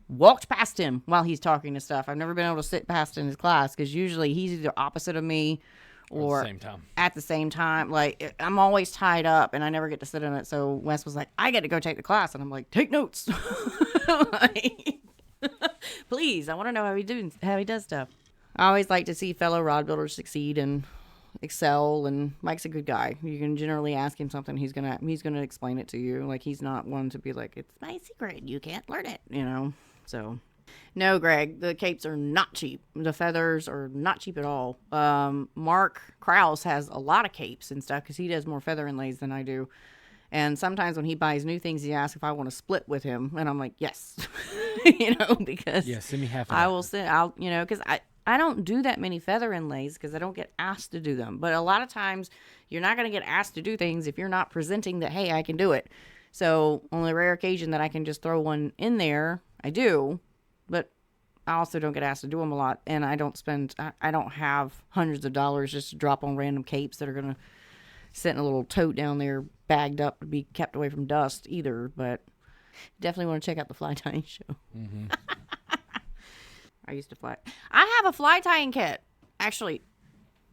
walked past him while he's talking to stuff. I've never been able to sit past in his class because usually he's either opposite of me or at the same time. Like, I'm always tied up and I never get to sit in it. So Wes was like, I get to go take the class. And I'm like, take notes. Please, I want to know how he does stuff. I always like to see fellow rod builders succeed and excel, and Mike's a good guy. You can generally ask him something, he's gonna explain it to you. Like, he's not one to be like, it's my secret, you can't learn it, So, no, Greg, the capes are not cheap. The feathers are not cheap at all. Mark Krause has a lot of capes and stuff because he does more feather inlays than I do. And sometimes when he buys new things, he asks if I want to split with him, and I'm like, yes, because send me half. Of I will send. Because I don't do that many feather inlays because I don't get asked to do them. But a lot of times, you're not going to get asked to do things if you're not presenting that, hey, I can do it. So on the rare occasion that I can just throw one in there, I do. But I also don't get asked to do them a lot, and I don't have hundreds of dollars just to drop on random capes that are going to sit in a little tote down there bagged up to be kept away from dust either. But definitely want to check out the fly tying show. Mm-hmm. I used to fly. I have a fly tying kit, actually,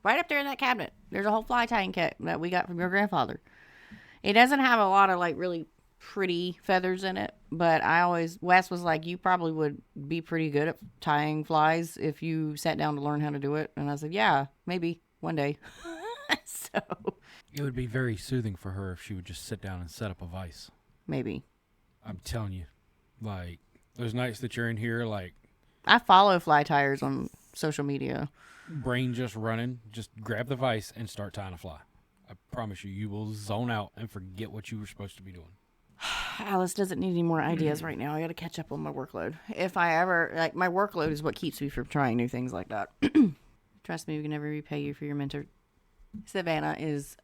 right up there in that cabinet. There's a whole fly tying kit that we got from your grandfather. It doesn't have a lot of like really pretty feathers in it, but Wes was like, you probably would be pretty good at tying flies if you sat down to learn how to do it. And I said, yeah, maybe one day. So It would be very soothing for her if she would just sit down and set up a vise. maybe. I'm telling you, like, those nights that you're in here, like, I follow fly tyers on social media. brain just running, just grab the vise and start tying a fly. I promise you, you will zone out and forget what you were supposed to be doing. Alice doesn't need any more ideas right now. I got to catch up on my workload. If I ever, like, my workload is what keeps me from trying new things like that. Trust me, we can never repay you for your mentor. Savannah is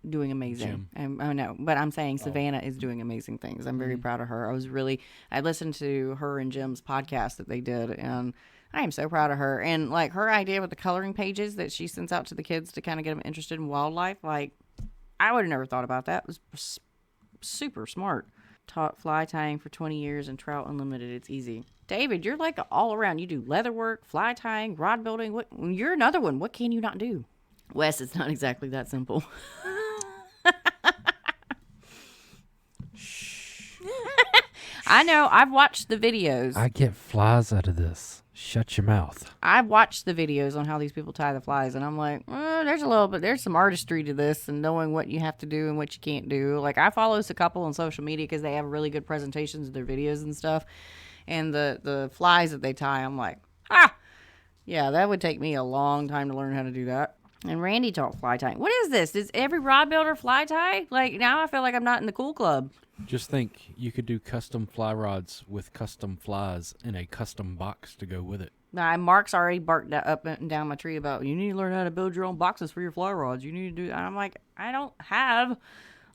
doing amazing. Oh no, but I'm saying Savannah is doing amazing things. I'm very proud of her. I listened to her and Jim's podcast that they did, and I am so proud of her. And like her idea with the coloring pages that she sends out to the kids to kind of get them interested in wildlife, like I would have never thought about that. It was super smart. Taught fly tying for 20 years and Trout Unlimited. It's easy. David, you're like all around. You do leather work, fly tying, rod building. You're another one. What can you not do? Wes, it's not exactly that simple. I know. I've watched the videos. I get flies out of this. Shut your mouth. I've watched the videos on how these people tie the flies, and I'm like, there's some artistry to this and knowing what you have to do and what you can't do. Like, I follow a couple on social media because they have really good presentations of their videos and stuff. And the flies that they tie, I'm like, yeah, that would take me a long time to learn how to do that. And Randy taught fly tying. What is this? Does every rod builder fly tie? Like, now I feel like I'm not in the cool club. Just think, you could do custom fly rods with custom flies in a custom box to go with it. Mark's already barked up and down my tree about, you need to learn how to build your own boxes for your fly rods. You need to do that. And I'm like, I don't have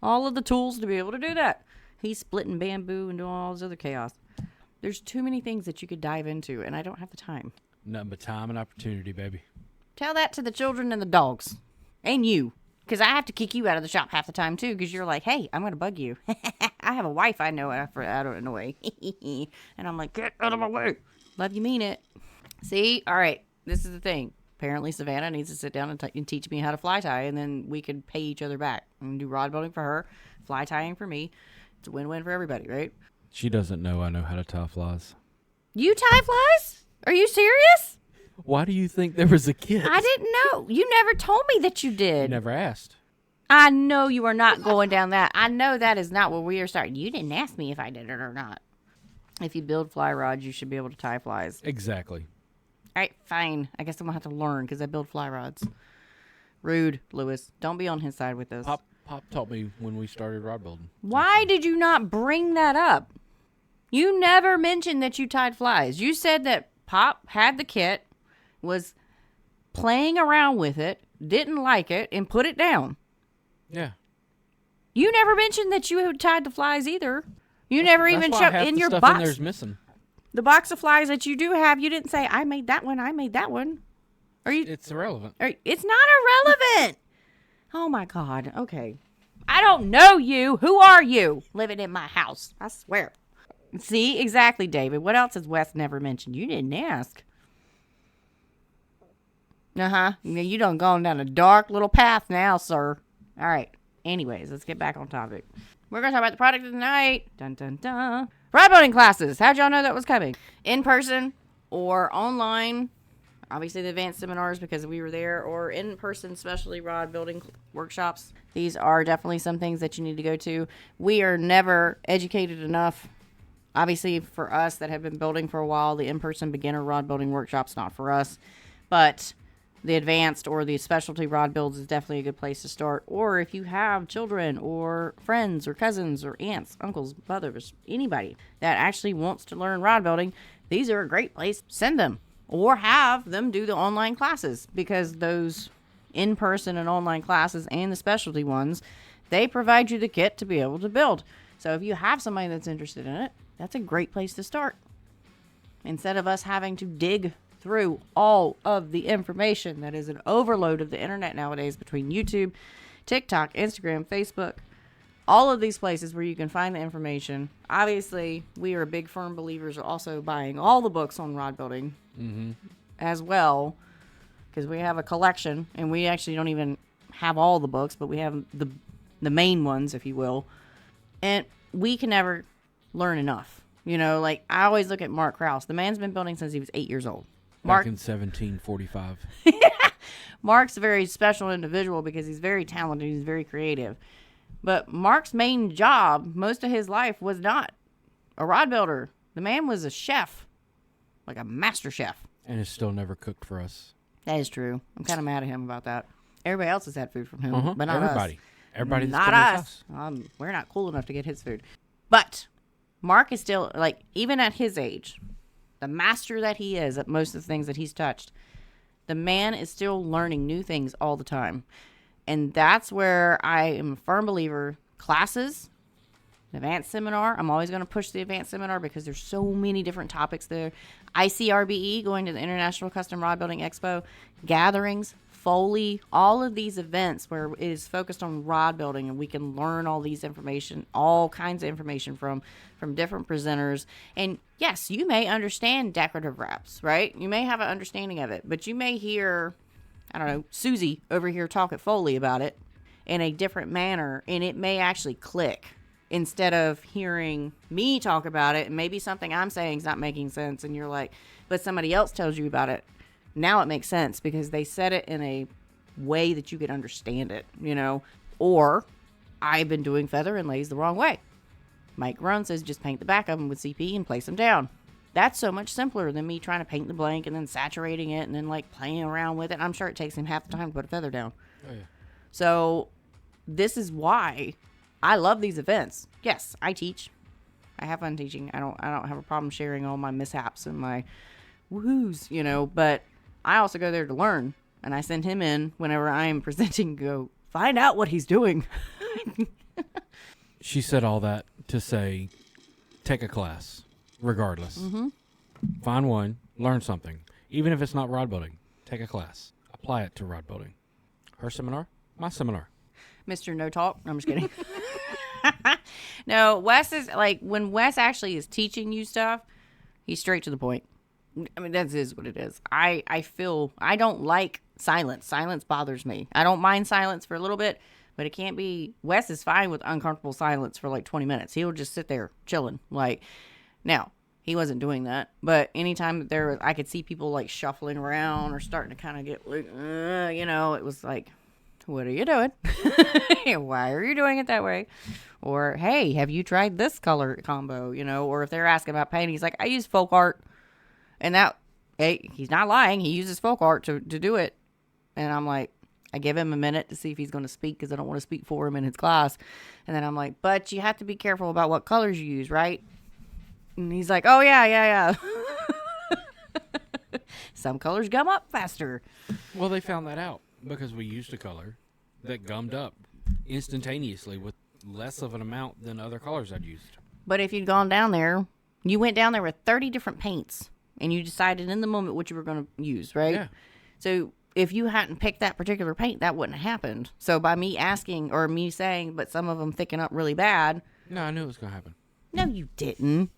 all of the tools to be able to do that. He's splitting bamboo and doing all this other chaos. There's too many things that you could dive into, and I don't have the time. Nothing but time and opportunity, baby. Tell that to the children and the dogs. And you. Because I have to kick you out of the shop half the time, too, because you're like, hey, I'm going to bug you. I have a wife I know out of annoy. And I'm like, get out of my way. Love you, mean it. See? All right. This is the thing. Apparently, Savannah needs to sit down and teach me how to fly tie, and then we could pay each other back. And do rod building for her, fly tying for me. It's a win-win for everybody, right? She doesn't know I know how to tie flies. You tie flies? Are you serious? Why do you think there was a kid? I didn't know. You never told me that you did. Never asked. I know you are not going down that. I know that is not where we are starting. You didn't ask me if I did it or not. If you build fly rods, you should be able to tie flies. Exactly. All right, fine. I guess I'm going to have to learn because I build fly rods. Rude, Lewis. Don't be on his side with this. Pop taught me when we started rod building. Why did you not bring that up? You never mentioned that you tied flies. You said that Pop had the kit, was playing around with it, didn't like it, and put it down. Yeah. You never mentioned that you had tied the flies either. You never even showed in your stuff box. In there's missing. The box of flies that you do have, you didn't say, I made that one, I made that one. It's irrelevant. It's not irrelevant. Oh my God. Okay. I don't know you. Who are you living in my house? I swear. See, exactly, David. What else has Wes never mentioned? You didn't ask. You done gone down a dark little path now, sir. All right. Anyways, let's get back on topic. We're going to talk about the product of the night. Dun, dun, dun. Rod building classes. How'd y'all know that was coming? In person or online. Obviously, the advanced seminars because we were there, or in-person, specialty rod building workshops. These are definitely some things that you need to go to. We are never educated enough. Obviously, for us that have been building for a while, the in-person beginner rod building workshop's not for us. But the advanced or the specialty rod builds is definitely a good place to start. Or if you have children or friends or cousins or aunts, uncles, brothers, anybody that actually wants to learn rod building, these are a great place. Send them or have them do the online classes, because those in-person and online classes and the specialty ones, they provide you the kit to be able to build. So if you have somebody that's interested in it, that's a great place to start. Instead of us having to dig through all of the information that is an overload of the internet nowadays between YouTube, TikTok, Instagram, Facebook, all of these places where you can find the information. Obviously, we are big firm believers of also buying all the books on rod building as well, because we have a collection, and we actually don't even have all the books, but we have the main ones, if you will. And we can never learn enough. You know, like I always look at Mark Krause. The man's been building since he was 8 years old. Back in 1745. Mark's a very special individual because he's very talented. He's very creative. But Mark's main job, most of his life, was not a rod builder. The man was a chef, like a master chef. And has still never cooked for us. That is true. I'm kind of mad at him about that. Everybody else has had food from him, but not everybody. us. Everybody that's Not been in his us. house. We're not cool enough to get his food. But Mark is still, like, even at his age, the master that he is at most of the things that he's touched, the man is still learning new things all the time. And that's where I am a firm believer. Classes, advanced seminar. I'm always going to push the advanced seminar because there's so many different topics there. ICRBE, going to the International Custom Rod Building Expo, gatherings, Foley, all of these events where it is focused on rod building, and we can learn all these information, all kinds of information from different presenters. And yes, you may understand decorative wraps, right? You may have an understanding of it, but you may hear, I don't know, Susie over here talk at Foley about it in a different manner, and it may actually click instead of hearing me talk about it, and maybe something I'm saying is not making sense, and you're like, but somebody else tells you about it. Now it makes sense because they said it in a way that you could understand it, you know. Or I've been doing feather inlays the wrong way. Mike Run says just paint the back of them with CP and place them down. That's so much simpler than me trying to paint the blank and then saturating it and then like playing around with it. I'm sure it takes him half the time to put a feather down. Oh, yeah. So this is why I love these events. Yes, I teach. I have fun teaching. I don't have a problem sharing all my mishaps and my woohoos, you know, but I also go there to learn, and I send him in whenever I am presenting, go find out what he's doing. She said all that to say, take a class, regardless. Find one, learn something. Even if it's not rod building, take a class. Apply it to rod building. Her seminar, my seminar. Mr. No Talk. No, I'm just kidding. No, Wes is like, when Wes actually is teaching you stuff, he's straight to the point. I mean, that is what it is. I feel, I don't like silence. Silence bothers me. I don't mind silence for a little bit, but it can't be, Wes is fine with uncomfortable silence for like 20 minutes. He'll just sit there chilling. Like, now, he wasn't doing that, but anytime that there was, I could see people like shuffling around or starting to kind of get like, you know, it was like, what are you doing? Why are you doing it that way? Or, hey, have you tried this color combo? You know, or if they're asking about painting, he's like, I use folk art. And that, hey, he's not lying. He uses folk art to do it. And I'm like, I give him a minute to see if he's going to speak because I don't want to speak for him in his class. And then I'm like, but you have to be careful about what colors you use, right? And he's like, oh, yeah. Some colors gum up faster. Well, they found that out because we used a color that gummed up instantaneously with less of an amount than other colors I'd used. But if you'd gone down there, you went down there with 30 different paints. And you decided in the moment what you were going to use, right? Yeah. So if you hadn't picked that particular paint, that wouldn't have happened. So by me asking or me saying, but some of them thicken up really bad. No, I knew it was going to happen. No, you didn't.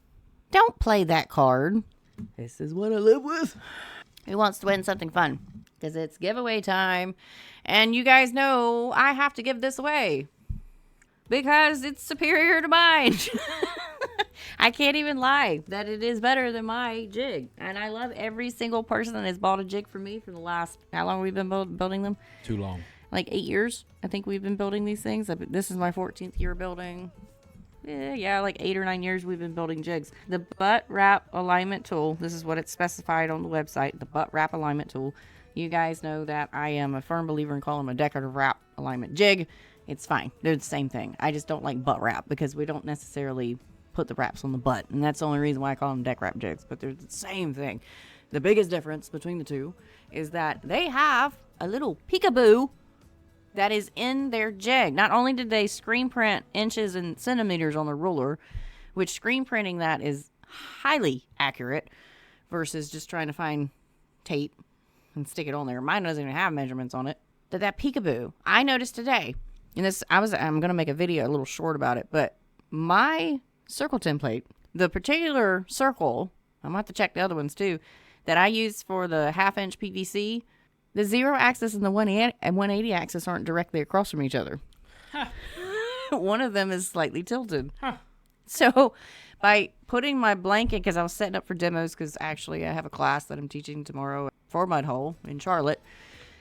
Don't play that card. This is what I live with. Who wants to win something fun? Because it's giveaway time. And you guys know I have to give this away. Because it's superior to mine. I can't even lie that it is better than my jig. And I love every single person that has bought a jig for me for the last, how long have we been building them? Too long. Like 8 years. I think we've been building these things. This is my 14th year building. Yeah, like 8 or 9 years we've been building jigs. The butt wrap alignment tool. This is what it's specified on the website. The butt wrap alignment tool. You guys know that I am a firm believer in calling them a decorative wrap alignment jig. It's fine. They're the same thing. I just don't like butt wrap because we don't necessarily put the wraps on the butt, and that's the only reason why I call them deck wrap jigs, but they're the same thing. The biggest difference between the two is that they have a little peekaboo that is in their jig. Not only did they screen print inches and centimeters on the ruler, which screen printing that is highly accurate versus just trying to find tape and stick it on there. Mine doesn't even have measurements on it. That peekaboo, I noticed today, And I'm going to make a video, a little short about it, but my circle template, the particular circle, I'm going to have to check the other ones too, that I use for the 1/2-inch PVC, the 0 axis and the 180 axis aren't directly across from each other. Huh. One of them is slightly tilted. Huh. So by putting my blanket, because I was setting up for demos, because actually I have a class that I'm teaching tomorrow for Mud Hole in Charlotte,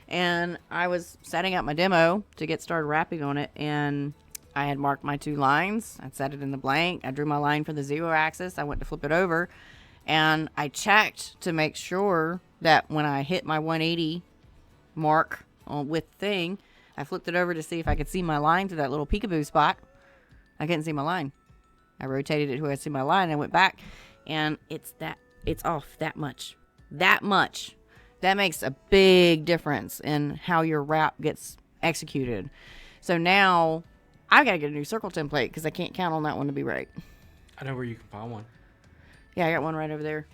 and I was setting up my demo to get started wrapping on it, and I had marked my 2 lines. I set it in the blank. I drew my line for the 0 axis. I went to flip it over, and I checked to make sure that when I hit my 180 mark with thing, I flipped it over to see if I could see my line to that little peekaboo spot. I couldn't see my line. I rotated it to where I see my line and went back, and it's off that much. That much. That makes a big difference in how your wrap gets executed. So now I got to get a new circle template because I can't count on that one to be right. I know where you can find one. Yeah, I got one right over there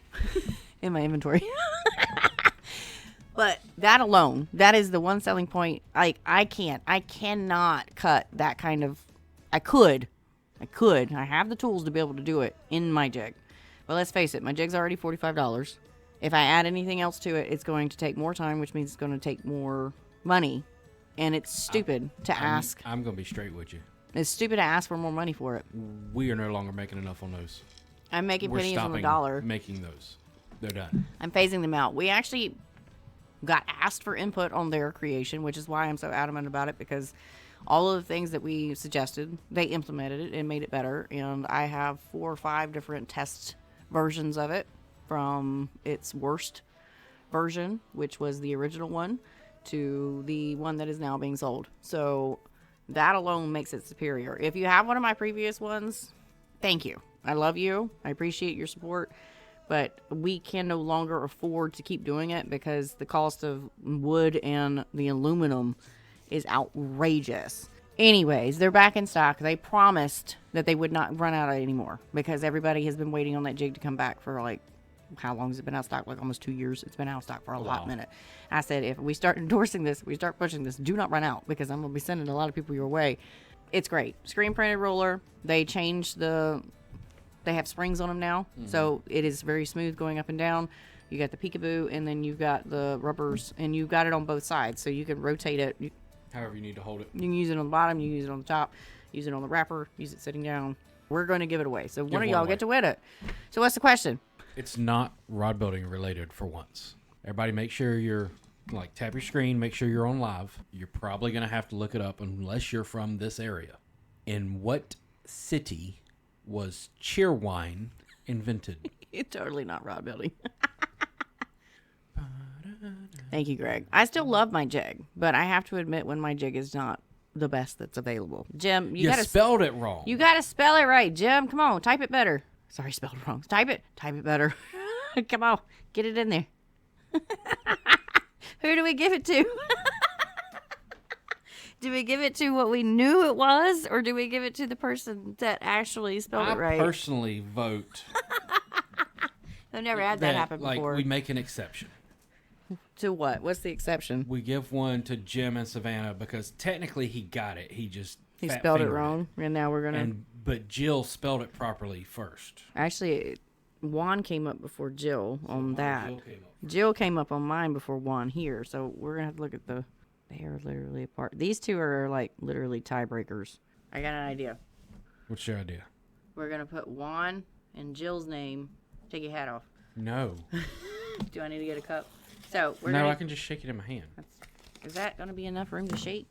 in my inventory. But that alone, that is the one selling point. Like, I cannot cut that kind of, I could. I have the tools to be able to do it in my jig. But let's face it, my jig's already $45. If I add anything else to it, it's going to take more time, which means it's going to take more money. And it's stupid to ask. I'm going to be straight with you. It's stupid to ask for more money for it. We are no longer making enough on those. I'm making We're pennies on the stopping dollar. making those. They're done. I'm phasing them out. We actually got asked for input on their creation, which is why I'm so adamant about it, because all of the things that we suggested, they implemented it and made it better. And I have 4 or 5 different test versions of it, from its worst version, which was the original one, to the one that is now being sold. So that alone makes it superior. If you have one of my previous ones, thank you. I love you. I appreciate your support. But we can no longer afford to keep doing it because the cost of wood and the aluminum is outrageous. Anyways, they're back in stock. They promised that they would not run out anymore because everybody has been waiting on that jig to come back for, like, how long has it been out of stock? Like almost 2 years. It's been out of stock for a hot minute. I said, if we start endorsing this, we start pushing this, do not run out, because I'm going to be sending a lot of people your way. It's great. Screen printed ruler. They changed they have springs on them now. Mm-hmm. So it is very smooth going up and down. You got the peekaboo, and then you've got the rubbers, and you've got it on both sides. So you can rotate it. However you need to hold it. You can use it on the bottom. You can use it on the top. Use it on the wrapper. Use it sitting down. We're going to give it away. So one of y'all get to win it. So what's the question? It's not rod building related for once. Everybody make sure you're, tap your screen, make sure you're on live. You're probably going to have to look it up unless you're from this area. In what city was cheerwine invented? It's totally not rod building. Thank you, Greg. I still love my jig, but I have to admit when my jig is not the best that's available. Jim, you gotta spelled it wrong. You gotta spell it right, Jim. Come on, type it better. Sorry, spelled it wrong. Type it better. Come on, get it in there. Who do we give it to? Do we give it to what we knew it was, or do we give it to the person that actually spelled it right? I personally vote. I've never had that happen before. We make an exception. To what? What's the exception? We give one to Jim and Savannah because technically he got it. He spelled it wrong, and now we're gonna. But Jill spelled it properly first. Actually, Juan came up before Jill on that. Jill came up on mine before Juan here, so we're gonna have to look at the. They are literally apart. These two are literally tiebreakers. I got an idea. What's your idea? We're gonna put Juan and Jill's name. Take your hat off. No. Do I need to get a cup? So I can just shake it in my hand. Is that gonna be enough room to shake?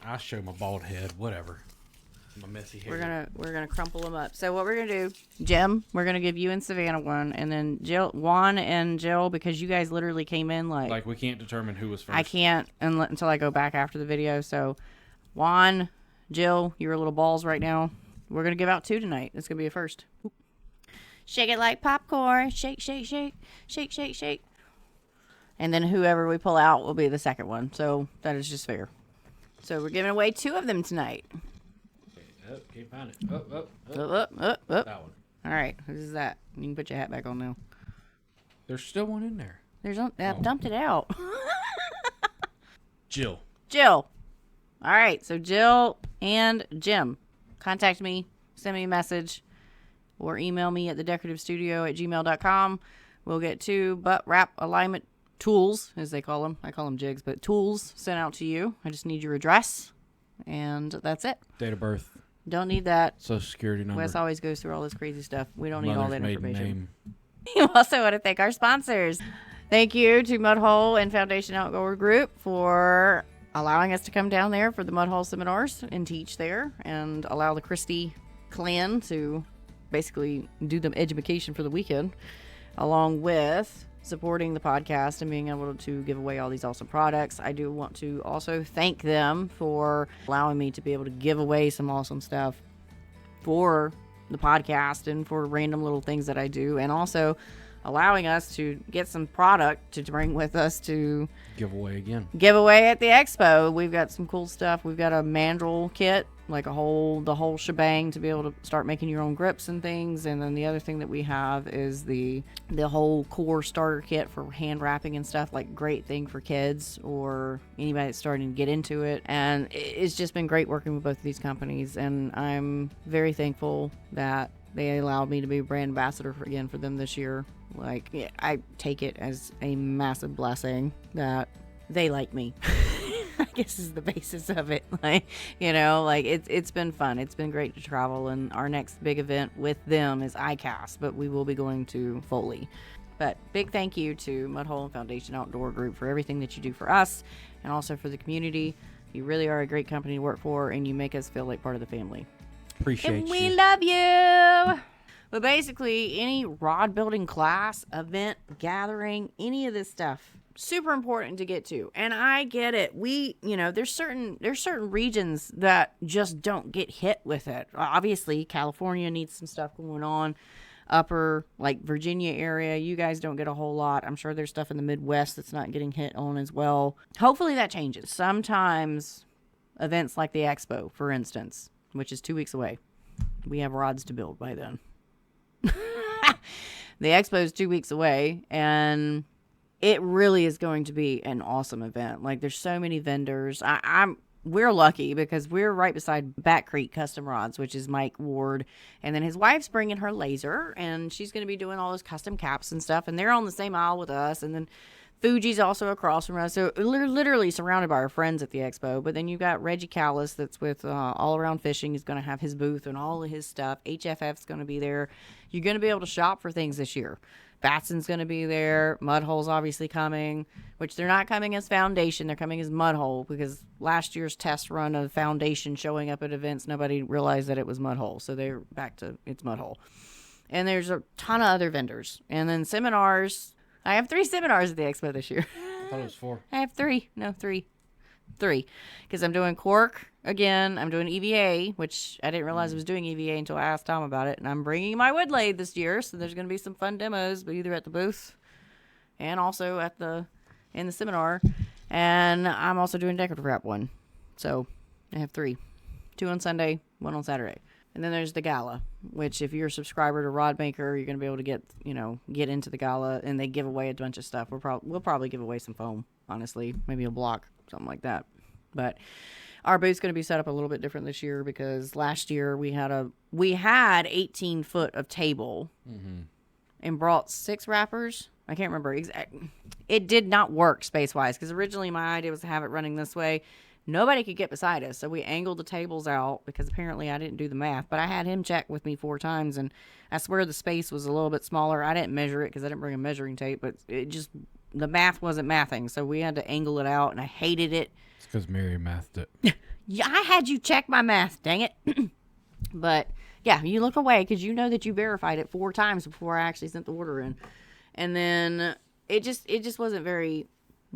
I'll show my bald head. Whatever. My messy hair. We're gonna crumple them up. So what we're gonna do, Jim, we're gonna give you and Savannah one, and then Juan and Jill, because you guys literally came in like we can't determine who was first. I can't until I go back after the video. So Juan, Jill, you're little balls right now. We're gonna give out 2 tonight. It's gonna be a first. Shake it like popcorn. Shake, shake, shake, shake, shake, shake. And then whoever we pull out will be the second one. So that is just fair. So we're giving away 2 of them tonight. Oh, can't find it. Up. That one. All right. Who's that? You can put your hat back on now. There's still one in there. I've dumped it out. Jill. All right. So Jill and Jim, contact me, send me a message, or email me at thedecorativestudio@gmail.com. We'll get 2 butt wrap alignment tools, as they call them. I call them jigs, but tools sent out to you. I just need your address, and that's it. Date of birth. Don't need that. Social security number. Wes always goes through all this crazy stuff. We don't need all Mother's that maiden information. name. We also want to thank our sponsors. Thank you to Mudhole and Foundation Outdoor Group for allowing us to come down there for the Mudhole seminars and teach there, and allow the Christie clan to basically do the education for the weekend, along with supporting the podcast and being able to give away all these awesome products. I do want to also thank them for allowing me to be able to give away some awesome stuff for the podcast and for random little things that I do, and also allowing us to get some product to bring with us to Give away again. give away at the expo. We've got some cool stuff. We've got a mandrel kit, like the whole shebang, to be able to start making your own grips and things. And then the other thing that we have is the whole core starter kit for hand wrapping and stuff. Like, great thing for kids or anybody that's starting to get into it. And it's just been great working with both of these companies, and I'm very thankful that they allowed me to be brand ambassador for them this year. Like, yeah, I take it as a massive blessing that they like me. I guess is the basis of it. Like, it's been fun. It's been great to travel, and our next big event with them is ICAST, but we will be going to Foley. But big thank you to Mudhole and Foundation Outdoor Group for everything that you do for us and also for the community. You really are a great company to work for, and you make us feel like part of the family. Appreciate And you. we love you. But basically, any rod building class, event, gathering, any of this stuff, super important to get to. And I get it. There's certain regions that just don't get hit with it. Obviously, California needs some stuff going on. Upper, like, Virginia area, you guys don't get a whole lot. I'm sure there's stuff in the Midwest that's not getting hit on as well. Hopefully that changes. Sometimes events like the Expo, for instance, which is 2 weeks away, we have rods to build by then. The Expo is 2 weeks away, and it really is going to be an awesome event. Like, there's so many vendors. We're lucky because we're right beside Bat Creek Custom Rods, which is Mike Ward, and then his wife's bringing her laser, and she's going to be doing all those custom caps and stuff, and they're on the same aisle with us. And then Fuji's also across from us, so we're literally surrounded by our friends at the Expo. But then you've got Reggie Callis that's with All Around Fishing. He's going to have his booth and all of his stuff. HFF's going to be there. You're going to be able to shop for things this year. Batson's going to be there. Mudhole's obviously coming, which they're not coming as Foundation. They're coming as Mudhole, because last year's test run of Foundation showing up at events, nobody realized that it was Mudhole. So they're back to it's Mudhole. And there's a ton of other vendors. And then seminars. I have 3 seminars at the Expo this year. I thought it was 4. I have 3. No, 3. 3. Because I'm doing cork again. I'm doing EVA, which I didn't realize I was doing EVA until I asked Tom about it. And I'm bringing my wood lathe this year, so there's going to be some fun demos, either at the booth and also in the seminar. And I'm also doing decorative wrap one. So I have 3. 2 on Sunday, 1 on Saturday. And then there's the gala, which if you're a subscriber to Rod Maker, you're going to be able to get into the gala, and they give away a bunch of stuff. We'll probably give away some foam, honestly, maybe a block, something like that. But our booth's going to be set up a little bit different this year, because last year we had 18 foot of table and brought 6 wrappers. I can't remember exactly. It did not work space wise, because originally my idea was to have it running this way. Nobody could get beside us, so we angled the tables out, because apparently I didn't do the math. But I had him check with me 4 times, and I swear the space was a little bit smaller. I didn't measure it because I didn't bring a measuring tape, but the math wasn't mathing, so we had to angle it out, and I hated it. It's because Mary mathed it. Yeah, I had you check my math, dang it. But yeah, you look away because you know that you verified it 4 times before I actually sent the order in. And then it just wasn't very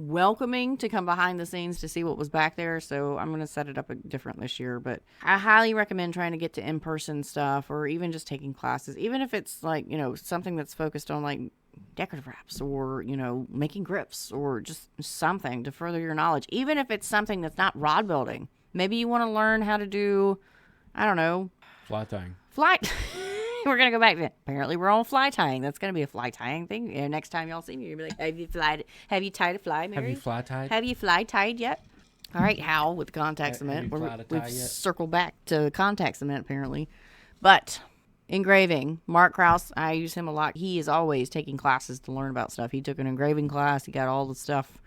welcoming to come behind the scenes to see what was back there. So I'm going to set it up different this year. But I highly recommend trying to get to in-person stuff, or even just taking classes, even if it's like, something that's focused on like decorative wraps, or, making grips, or just something to further your knowledge. Even if it's something that's not rod building. Maybe you want to learn how to do, I don't know, Fly tying. We're going to go back to it. Apparently we're on fly tying. That's going to be a fly tying thing. Next time y'all see me, you'll be like, have you tied a fly, Mary? Have you fly tied? Have you fly tied yet? All right, Hal, with contact Have you cement. applied a tie We've yet? circled back to contact cement, apparently. But engraving, Mark Krause, I use him a lot. He is always taking classes to learn about stuff. He took an engraving class. He got all the stuff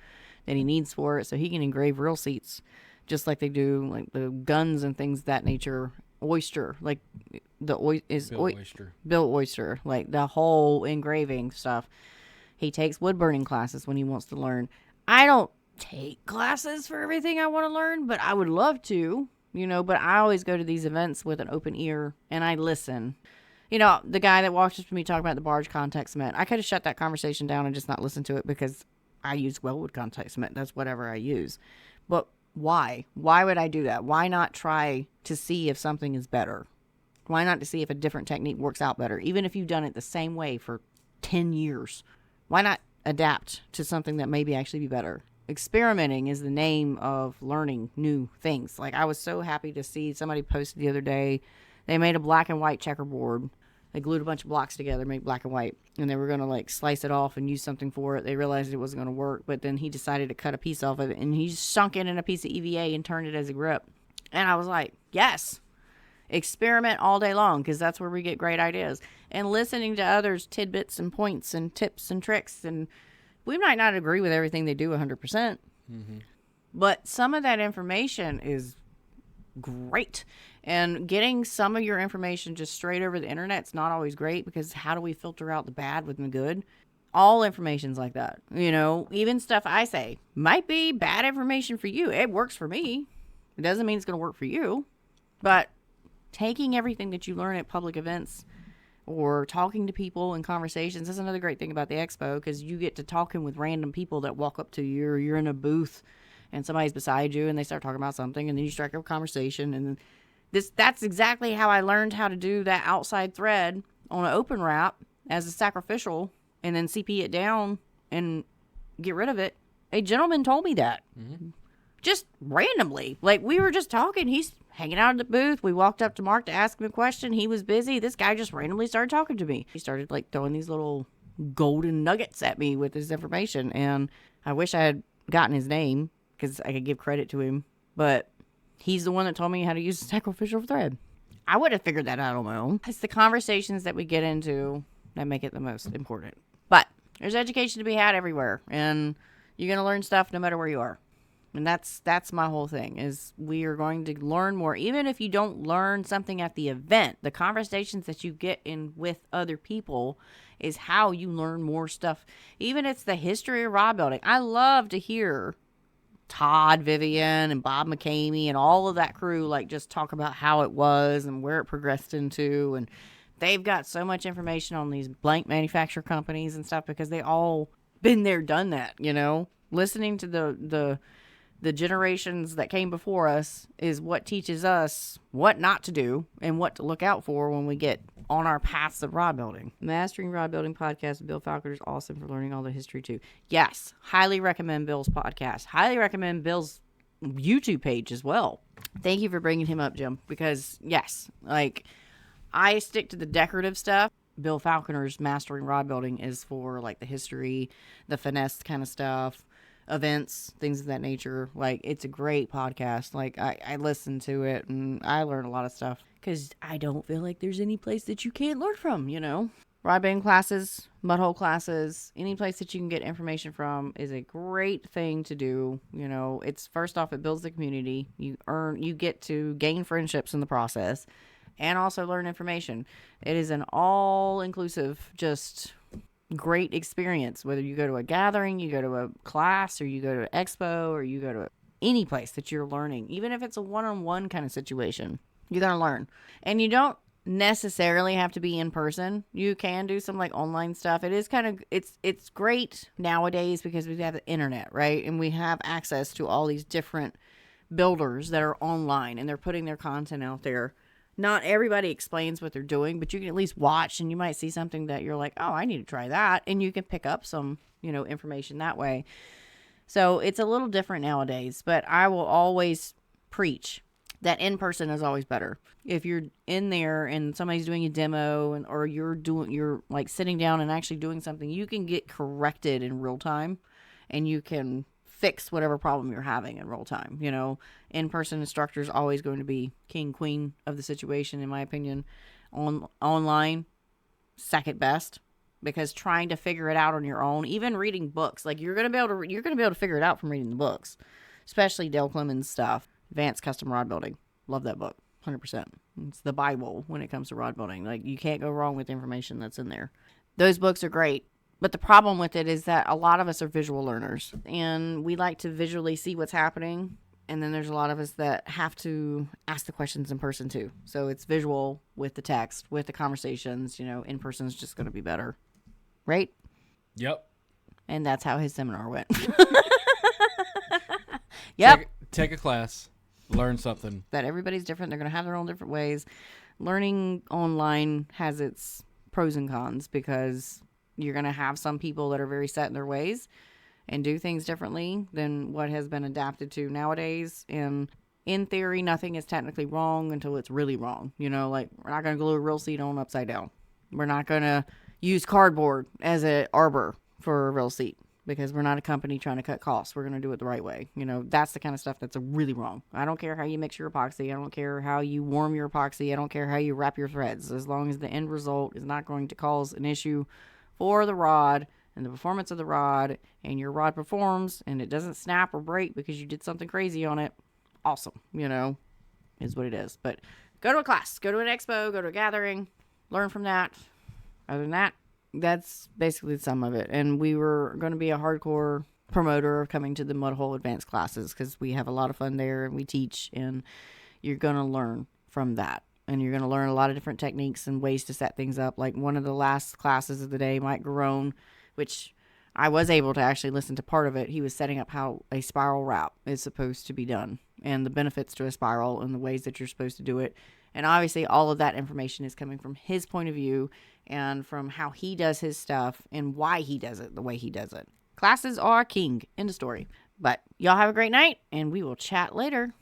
that he needs for it, so he can engrave real seats, just like they do, like the guns and things of that nature. Oyster, like Bill Oyster. Bill Oyster, like the whole engraving stuff. He takes wood burning classes when he wants to learn. I don't take classes for everything I want to learn, but I would love to, but I always go to these events with an open ear and I listen. The guy that walked up to me talking about the barge contact cement, I could have shut that conversation down and just not listened to it because I use Wellwood contact cement. That's whatever I use. But why? Why would I do that? Why not try to see if something is better? Why not to see if a different technique works out better? Even if you've done it the same way for 10 years, why not adapt to something that maybe actually be better? Experimenting is the name of learning new things. Like, I was so happy to see somebody posted the other day, they made a black and white checkerboard. They glued a bunch of blocks together, made black and white, and they were going to like slice it off and use something for it. They realized it wasn't going to work, but then he decided to cut a piece off of it, and he sunk it in a piece of EVA and turned it as a grip. And I was like, yes, experiment all day long, because that's where we get great ideas. And listening to others' tidbits and points and tips and tricks, and we might not agree with everything they do 100%, but some of that information is great. And getting some of your information just straight over the internet's not always great, because how do we filter out the bad with the good? All information's like that. Even stuff I say might be bad information for you. It works for me. It doesn't mean it's going to work for you. But taking everything that you learn at public events or talking to people in conversations, that's another great thing about the expo, because you get to talking with random people that walk up to you, or you're in a booth and somebody's beside you and they start talking about something, and then you strike up a conversation. And that's exactly how I learned how to do that outside thread on an open wrap as a sacrificial, and then CP it down and get rid of it. A gentleman told me that. Just randomly. Like, we were just talking. He's hanging out at the booth. We walked up to Mark to ask him a question. He was busy. This guy just randomly started talking to me. He started like throwing these little golden nuggets at me with his information. And I wish I had gotten his name, because I could give credit to him. But he's the one that told me how to use sacrificial thread. I would have figured that out on my own. It's the conversations that we get into that make it the most important. But there's education to be had everywhere, and you're going to learn stuff no matter where you are. And that's my whole thing, is we are going to learn more. Even if you don't learn something at the event, the conversations that you get in with other people is how you learn more stuff. Even it's the history of rod building. I love to hear Todd Vivian and Bob McCamey and all of that crew like just talk about how it was and where it progressed into. And they've got so much information on these blank manufacturer companies and stuff, because they all been there, done that. Listening to the generations that came before us is what teaches us what not to do and what to look out for when we get on our paths of rod building. Mastering Rod Building Podcast with Bill Falconer is awesome for learning all the history too. Yes, highly recommend Bill's podcast. Highly recommend Bill's YouTube page as well. Thank you for bringing him up, Jim, because yes, like, I stick to the decorative stuff. Bill Falconer's Mastering Rod Building is for like the history, the finesse kind of stuff, events, things of that nature. Like, it's a great podcast. Like, I listen to it and I learn a lot of stuff, because I don't feel like there's any place that you can't learn from, Rod band classes, mudhole classes, any place that you can get information from is a great thing to do. It's, first off, it builds the community. You get to gain friendships in the process and also learn information. It is an all-inclusive, just great experience, whether you go to a gathering, you go to a class, or you go to an expo, or you go to any place that you're learning. Even if it's a one-on-one kind of situation, you're going to learn. And you don't necessarily have to be in person. You can do some like online stuff. It is kind of, it's great nowadays because we have the internet, right? And we have access to all these different builders that are online, and they're putting their content out there. Not everybody explains what they're doing, but you can at least watch, and you might see something that you're like, oh, I need to try that. And you can pick up some, information that way. So it's a little different nowadays, but I will always preach that in person is always better. If you're in there and somebody's doing a demo, or you're like sitting down and actually doing something, you can get corrected in real time, and you can fix whatever problem you're having in real time. You know, in-person instructor is always going to be king, queen of the situation, in my opinion. Online, second best, because trying to figure it out on your own, even reading books, like you're gonna be able to figure it out from reading the books, especially Dale Clemens stuff, Advanced Custom Rod Building. Love that book, 100%. It's the Bible when it comes to rod building. Like, you can't go wrong with the information that's in there. Those books are great. But the problem with it is that a lot of us are visual learners, and we like to visually see what's happening. And then there's a lot of us that have to ask the questions in person too. So it's visual with the text, with the conversations. You know, in person is just going to be better. Right? Yep. And that's how his seminar went. Yep. Take a class. Learn something. That everybody's different. They're going to have their own different ways. Learning online has its pros and cons, because you're going to have some people that are very set in their ways and do things differently than what has been adapted to nowadays. And in theory, nothing is technically wrong until it's really wrong. You know, like, we're not going to glue a real seat on upside down. We're not going to use cardboard as an arbor for a real seat, because we're not a company trying to cut costs. We're going to do it the right way. You know, that's the kind of stuff that's really wrong. I don't care how you mix your epoxy. I don't care how you warm your epoxy. I don't care how you wrap your threads. As long as the end result is not going to cause an issue for the rod and the performance of the rod, and your rod performs and it doesn't snap or break because you did something crazy on it, awesome, you know, is what it is. But go to a class, go to an expo, go to a gathering, learn from that. Other than that, that's basically the sum of it. And we were going to be a hardcore promoter of coming to the Mudhole Advanced classes, because we have a lot of fun there and we teach, and you're going to learn from that. And you're going to learn a lot of different techniques and ways to set things up. Like, one of the last classes of the day, Mike Garone, which I was able to actually listen to part of it. He was setting up how a spiral wrap is supposed to be done, and the benefits to a spiral and the ways that you're supposed to do it. And obviously all of that information is coming from his point of view and from how he does his stuff and why he does it the way he does it. Classes are king. End of story. But y'all have a great night, and we will chat later.